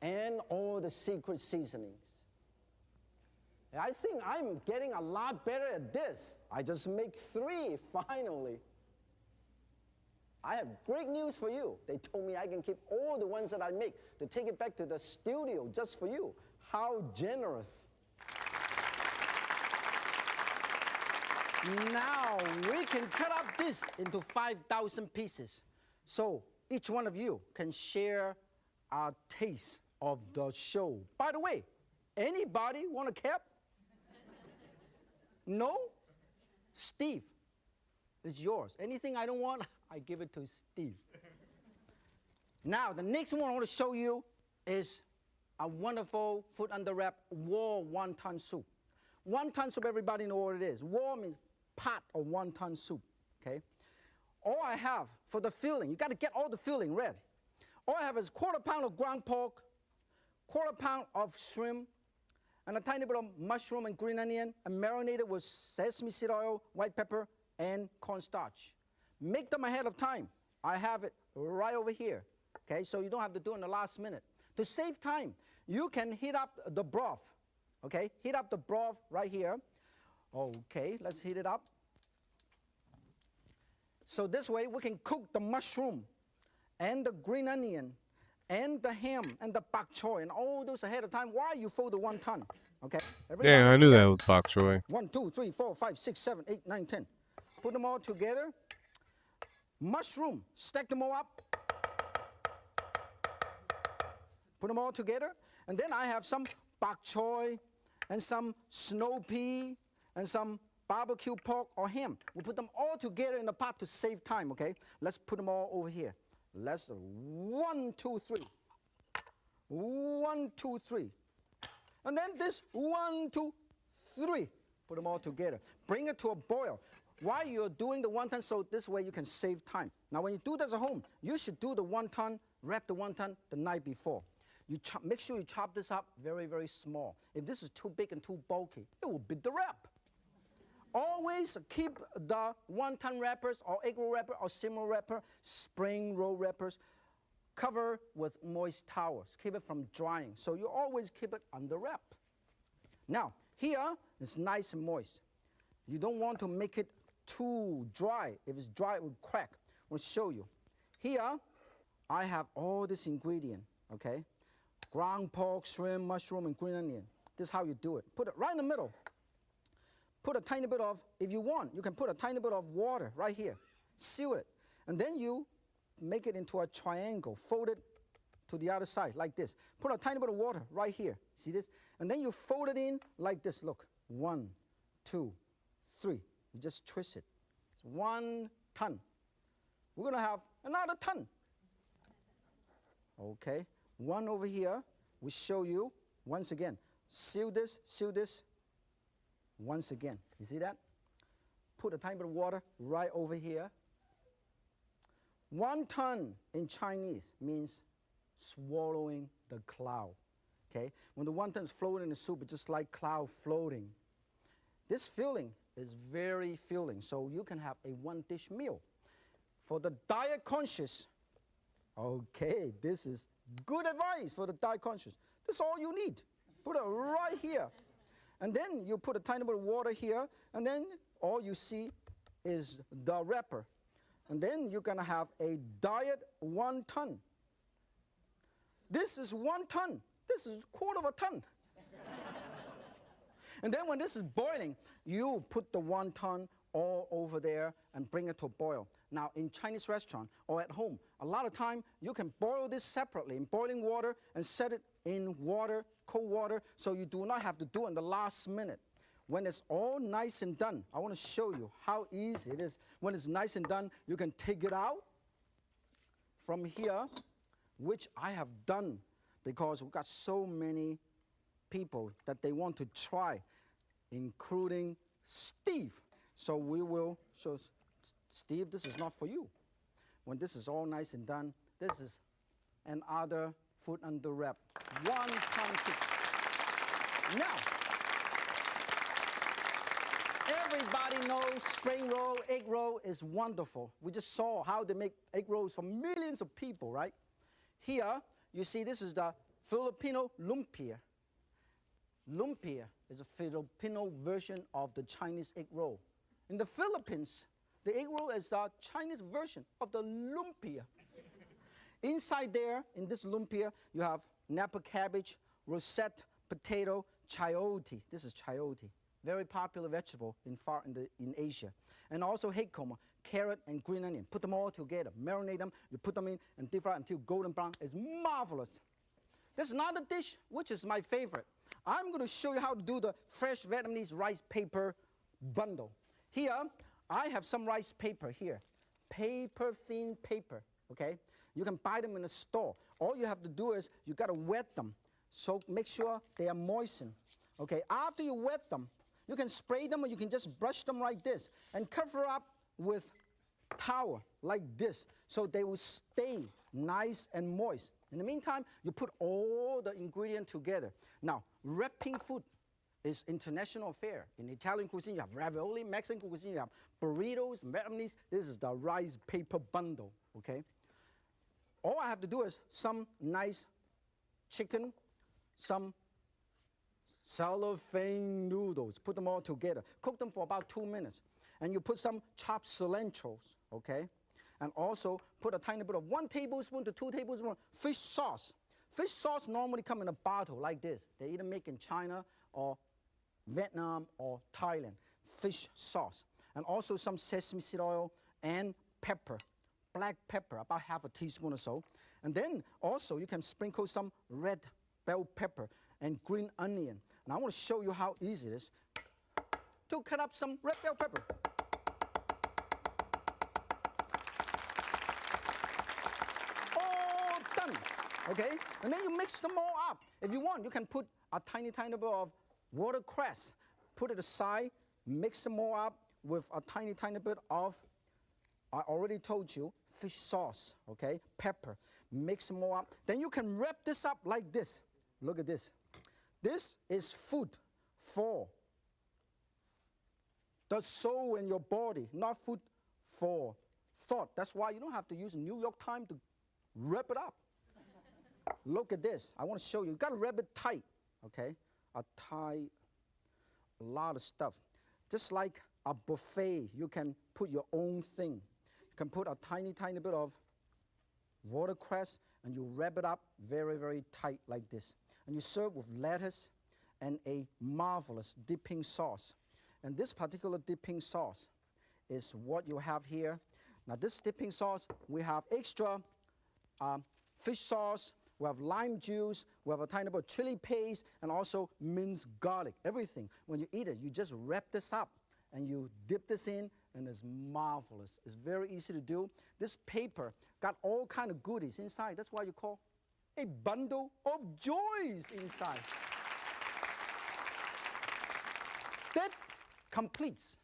and all the secret seasonings. I think I'm getting a lot better at this. I just make 3 finally. I have great news for you. They told me I can keep all the ones that I make to take it back to the studio just for you. How generous. Now we can cut up this into 5,000 pieces. So each one of you can share a taste of the show. By the way, anybody want a cap? No? Steve, it's yours. Anything I don't want, I give it to Steve. Now, the next one I want to show you is a wonderful food under wrap raw wonton soup. Wonton soup, everybody know what it is. Raw means pot of wonton soup, okay? All I have for the filling, you got to get all the filling ready. All I have is 1/4 pound of ground pork, 1/4 pound of shrimp, and a tiny bit of mushroom and green onion, and marinated with sesame seed oil, white pepper, and cornstarch. Make them ahead of time. I have it right over here, okay? So you don't have to do it in the last minute. To save time, you can heat up the broth, okay? Heat up the broth right here. Okay, let's heat it up. So this way we can cook the mushroom and the green onion and the ham and the bok choy and all those ahead of time. Why you fold the wonton? Okay. Damn, I see knew that that? was bok choy. 1, 2, 3, 4, 5, 6, 7, 8, 9, 10. Put them all together. Mushroom, stack them all up. Put them all together. And then I have some bok choy and some snow pea and some barbecue pork or ham. We put them all together in the pot to save time, okay? Let's put them all over here. Let's 1, 2, 3. 1, 2, 3. And then this 1, 2, 3. Put them all together. Bring it to a boil. While you're doing the wonton, so this way you can save time. Now, when you do this at home, you should do the wonton, wrap the wonton the night before. You make sure you chop this up very, very small. If this is too big and too bulky, it will beat the wrap. Always keep the wonton wrappers or egg roll wrapper or steamer wrapper, spring roll wrappers, cover with moist towels. Keep it from drying. So you always keep it under wrap. Now, here it's nice and moist. You don't want to make it too dry. If it's dry, it will crack. I'll show you. Here, I have all this ingredient, okay? Ground pork, shrimp, mushroom, and green onion. This is how you do it. Put it right in the middle. Put a tiny bit of, if you want, you can put a tiny bit of water right here. Seal it. And then you make it into a triangle. Fold it to the other side like this. Put a tiny bit of water right here. See this? And then you fold it in like this. Look. 1, 2, 3. You just twist it. It's 1 ton. We're going to have another ton. Okay. One over here. We show you once again. Seal this, once again. You see that? Put a tiny bit of water right over here. 1 ton in Chinese means swallowing the cloud. Okay? When the wonton is floating in the soup, it's just like cloud floating. This filling is very filling, so you can have a one-dish meal. For the diet conscious, okay, this is good advice for the diet conscious. This is all you need. Put it right here. And then you put a tiny bit of water here, and then all you see is the wrapper. And then you're going to have a diet 1 ton. This is 1 ton. This is 1/4 of a ton. And then when this is boiling, you put the wonton all over there and bring it to a boil. Now, in Chinese restaurant or at home, a lot of time you can boil this separately in boiling water and set it in water, cold water, so you do not have to do it in the last minute. When it's all nice and done, I want to show you how easy it is. When it's nice and done, you can take it out from here, which I have done because we've got so many people that they want to try, including Steve. So we will show Steve, this is not for you. When this is all nice and done, this is another food under wrap. 1 ton soup. Now, everybody knows spring roll, egg roll is wonderful. We just saw how they make egg rolls for millions of people, right? Here, you see this is the Filipino lumpia. Lumpia is a Filipino version of the Chinese egg roll. In the Philippines, the egg roll is a Chinese version of the lumpia. Inside there, in this lumpia, you have Napa cabbage, rosette, potato, chayote. This is chayote, very popular vegetable in Asia. And also hekoma, carrot and green onion. Put them all together, marinate them, you put them in and deep fry until golden brown. It's marvelous. There's another dish, which is my favorite. I'm going to show you how to do the fresh Vietnamese rice paper bundle. Here, I have some rice paper here. Paper thin paper, okay? You can buy them in a store. All you have to do is you got to wet them. So make sure they are moistened, okay? After you wet them, you can spray them or you can just brush them like this and cover up with towel like this so they will stay nice and moist. In the meantime, you put all the ingredients together. Now, wrapping food is international affair. In Italian cuisine, you have ravioli. Mexican cuisine, you have burritos. Vietnamese, this is the rice paper bundle, okay? All I have to do is some nice chicken, some cellophane noodles. Put them all together. Cook them for about 2 minutes. And you put some chopped cilantros, okay? and also put a tiny bit of 1 tablespoon to 2 tablespoons fish sauce. Fish sauce normally come in a bottle like this. They either make in China or Vietnam or Thailand. Fish sauce. And also some sesame seed oil and pepper, black pepper, about half a teaspoon or so. And then also you can sprinkle some red bell pepper and green onion. And I want to show you how easy it is to cut up some red bell pepper. All done. Okay? And then you mix them all up. If you want, you can put a tiny bit of watercress. Put it aside, mix them all up with a tiny bit of, I already told you, fish sauce, okay? Pepper. Mix them all up. Then you can wrap this up like this. Look at this. This is food for the soul in your body, not food for thought. That's why you don't have to use New York Times to wrap it up. Look at this. I want to show you. You got to wrap it tight, okay? A lot of stuff. Just like a buffet, you can put your own thing. You can put a tiny bit of watercress and you wrap it up very, very tight like this. And you serve with lettuce and a marvelous dipping sauce. And this particular dipping sauce is what you have here. Now this dipping sauce, we have extra fish sauce, we have lime juice, we have a tiny bit of chili paste, and also minced garlic, everything. When you eat it, you just wrap this up and you dip this in, and it's marvelous. It's very easy to do. This paper got all kind of goodies inside. That's why you call a bundle of joys inside. That completes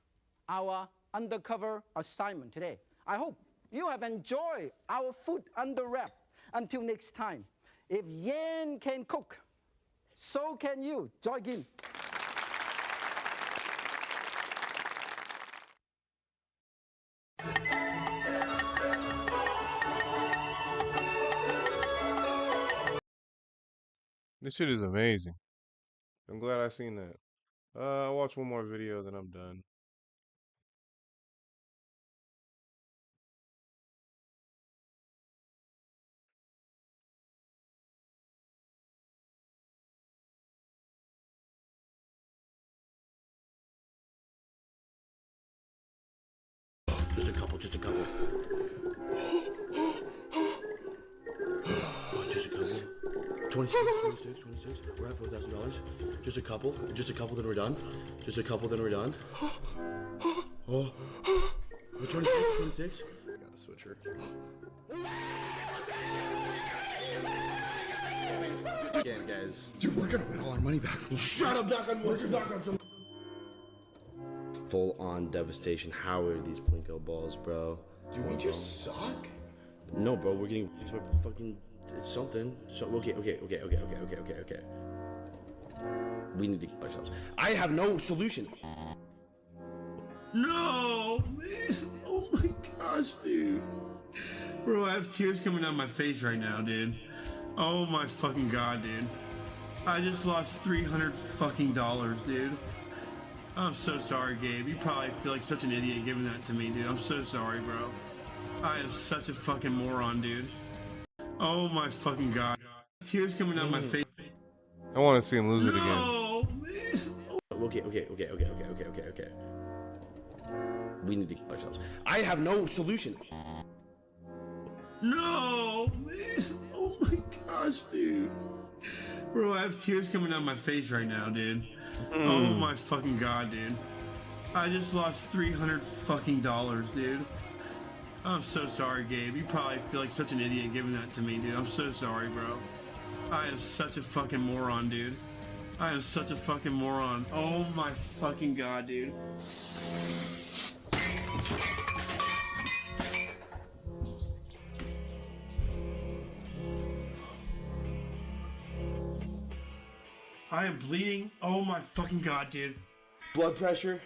our undercover assignment today. I hope you have enjoyed our food under wrap. Until next time, if Yan can cook, so can you. Join in. This shit is amazing. I'm glad I seen that. I'll watch one more video, then I'm done. Just a couple. Just a couple. Just a couple. 26. We're at $4,000. Just a couple, then we're done. Just a couple, then we're done. Oh. We're 26. I got a switcher. Again, guys. Dude, we're gonna win all our money back. Shut up, knock on wood. Full on devastation. How are these Plinko balls, bro? Dude, we just suck. No, bro, we're getting fucking. It's something. So okay. We need to get ourselves. I have no solution. No, man. Oh my gosh, dude. Bro, I have tears coming down my face right now, dude. Oh my fucking god, dude. I just lost $300 fucking dollars, dude. I'm so sorry, Gabe. You probably feel like such an idiot giving that to me, dude. I'm so sorry, bro. I am such a fucking moron, dude. Oh my fucking god. Tears coming down my face. I want to see him lose it again. No, man. Okay. We need to get ourselves. I have no solution. No, man. Oh my gosh, dude. Bro, I have tears coming down my face right now, dude. Oh my fucking god, dude. I just lost $300 fucking dollars, dude. I'm so sorry, Gabe. You probably feel like such an idiot giving that to me, dude. I'm so sorry, bro. I am such a fucking moron, dude. I am such a fucking moron. Oh my fucking god, dude. I am bleeding. Oh my fucking god, dude. Blood pressure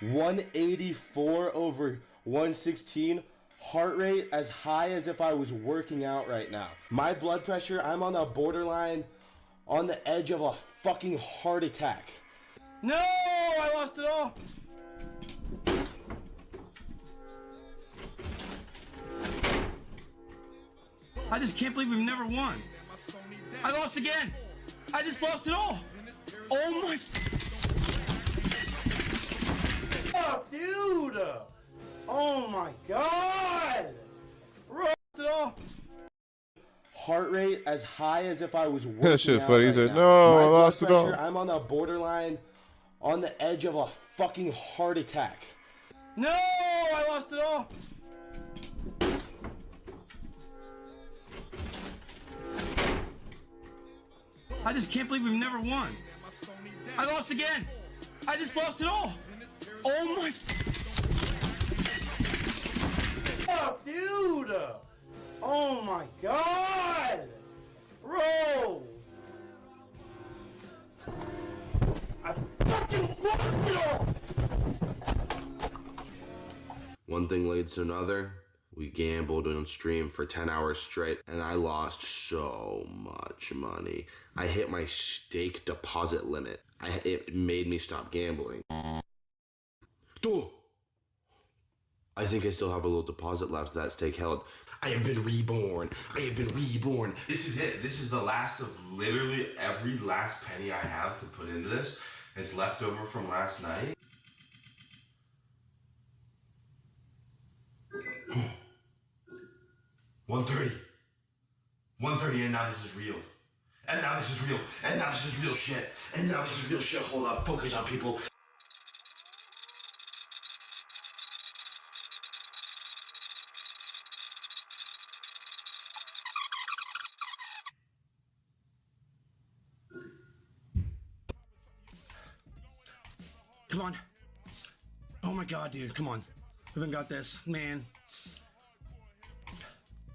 184/116. Heart rate as high as if I was working out right now. My blood pressure, I'm on the borderline, on the edge of a fucking heart attack. No, I lost it all. I just can't believe we've never won. I lost again. I just lost it all. Oh my. Oh, dude. Oh my God. Bro, lost it all. Heart rate as high as if I was working That shit out funny. He right said, now. "No, My I blood lost it all." pressure, I'm on the borderline, on the edge of a fucking heart attack. No, I lost it all. I just can't believe we've never won. I lost again. I just lost it all. Oh my. Oh, dude. Oh my God. Bro. I fucking lost it all. One thing leads to another. We gambled on stream for 10 hours straight, and I lost so much money. I hit my stake deposit limit. It made me stop gambling. Duh. I think I still have a little deposit left that stake held. I have been reborn. I have been reborn. This is it. This is the last of literally every last penny I have to put into this. It's left over from last night. 1:30. 1:30, and now this is real. And now this is real. And now this is real shit. And now this is real shit. Hold up. Focus on people. Come on. Oh my God, dude. Come on. We haven't got this. Man.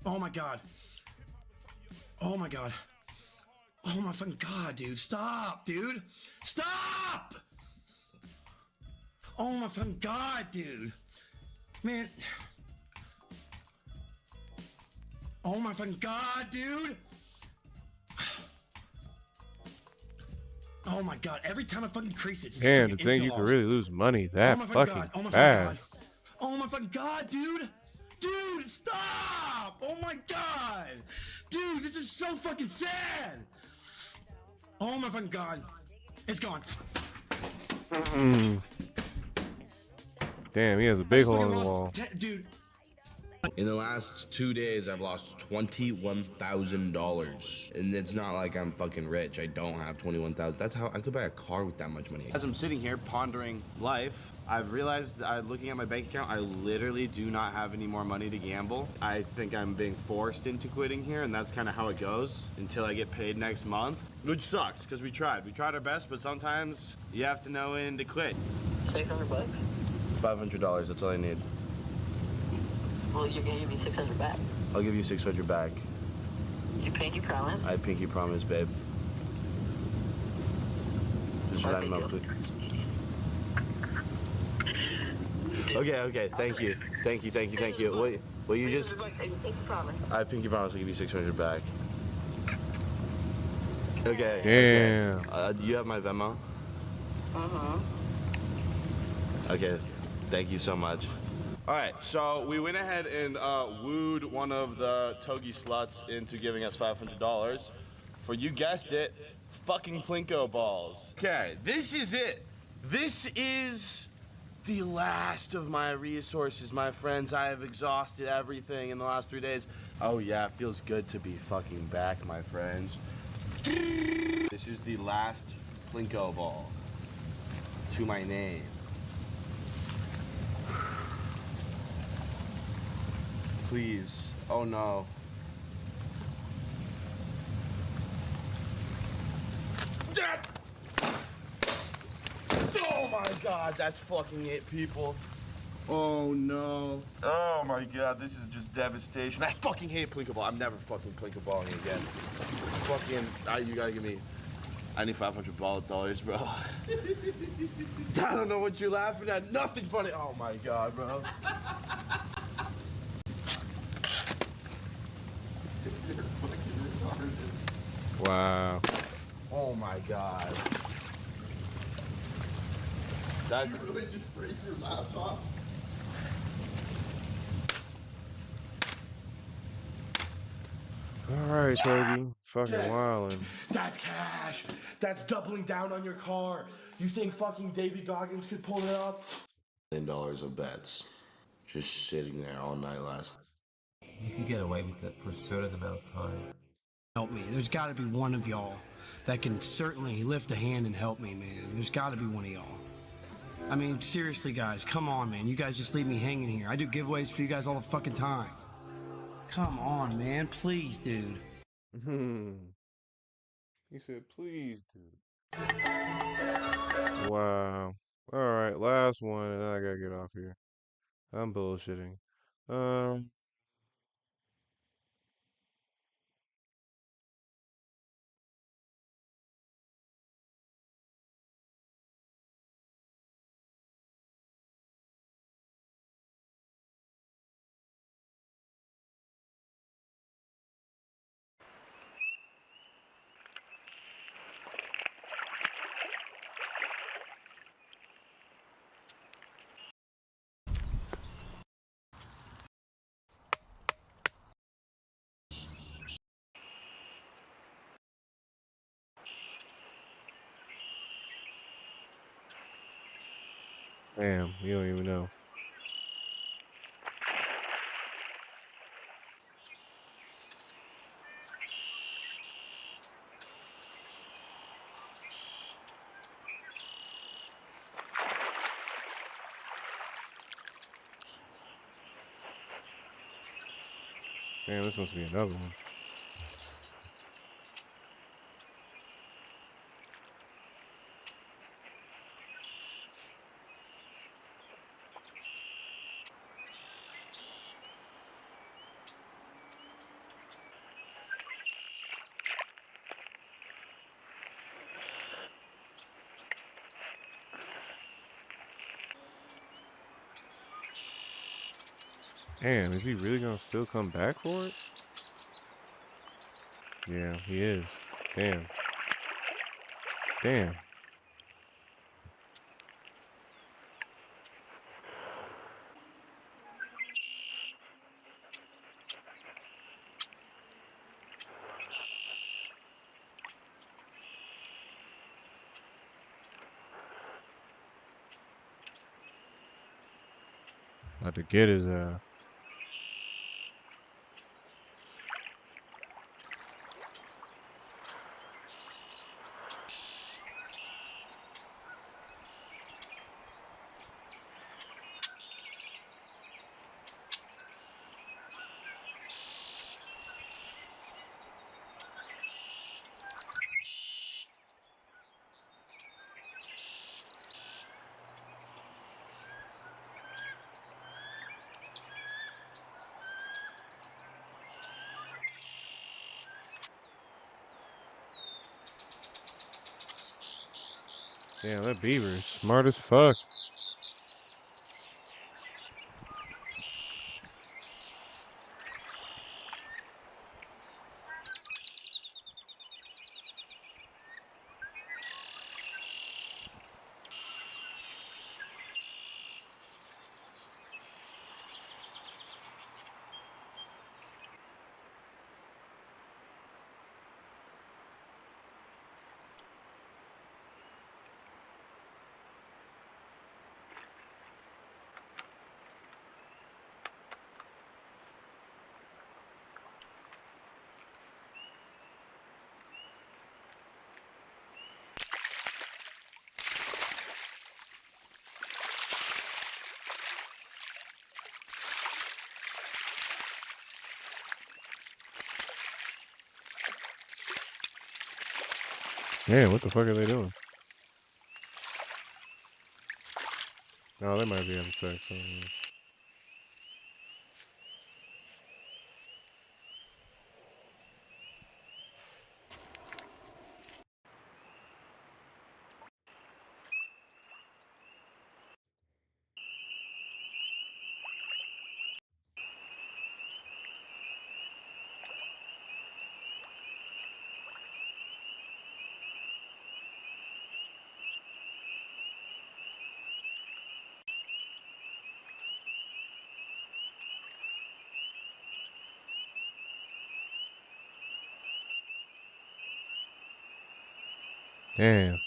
Oh my God. Oh my God. Oh my fucking God, dude. Stop, dude. Stop! Oh my fucking God, dude. Man. Oh my fucking God, dude. Oh my God, every time I fucking crease it, it's Damn, to fucking think instant you can loss. really lose money that my fucking God. Oh my fucking God. fast. Oh my fucking God, dude! Dude, stop! Oh my God! Dude, this is so fucking sad! Oh my fucking God. It's gone. Damn, he has a big hole in the wall. Dude. In the last 2 days, I've lost $21,000. And it's not like I'm fucking rich. I don't have $21,000. That's how I could buy a car with that much money. As I'm sitting here pondering life, I've realized, looking at my bank account, I literally do not have any more money to gamble. I think I'm being forced into quitting here, and that's kind of how it goes until I get paid next month, which sucks because we tried. We tried our best, but sometimes you have to know when to quit. $600? $500, that's all I need. Well, you're gonna give me 600 back. I'll give you 600 back. You pinky promise? I pinky promise, babe. Just What write big them up, deal? please. Okay, thank you. Thank you. Will you just... Pinky promise. I pinky promise I'll give you 600 back. Okay. Damn. Okay. Do you have my Venmo? Mm-hmm. Okay. Thank you so much. All right, so we went ahead and wooed one of the togi sluts into giving us $500 for, you guessed it, fucking Plinko balls. Okay, this is it. This is the last of my resources, my friends. I have exhausted everything in the last 3 days. Oh yeah, it feels good to be fucking back, my friends. This is the last Plinko ball to my name. Please. Oh no. Oh my God, that's fucking it, people. Oh no. Oh my God, this is just devastation. I fucking hate Plinko ball. I'm never fucking Plinko balling again. Fucking, you gotta give me, I need $500 bro. I don't know what you're laughing at. Nothing funny. Oh my God, bro. Wow. Oh my God. That Did you really just break your laptop? All right, Togi. Fucking wildin'. That's cash. That's doubling down on your car. You think fucking Davy Goggins could pull it up? $1 million of bets. Just sitting there all night last. You can get away with it for a certain amount of time. Help me. There's got to be one of y'all that can certainly lift a hand and help me, man. There's got to be one of y'all. I mean, seriously, guys, come on, man. You guys just leave me hanging here. I do giveaways for you guys all the fucking time. Come on, man. Please, dude. He said, please, dude. Wow. All right, last one, and then I gotta get off here. I'm bullshitting. Um, damn, you don't even know. Damn, this must be another one. Damn, is he really gonna still come back for it? Yeah, he is. Damn. Damn. About to get his Damn, that beaver is smart as fuck. Damn, what the fuck are they doing? Oh, they might be having sex. I don't know. Damn.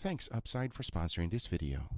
Thanks Upside for sponsoring this video.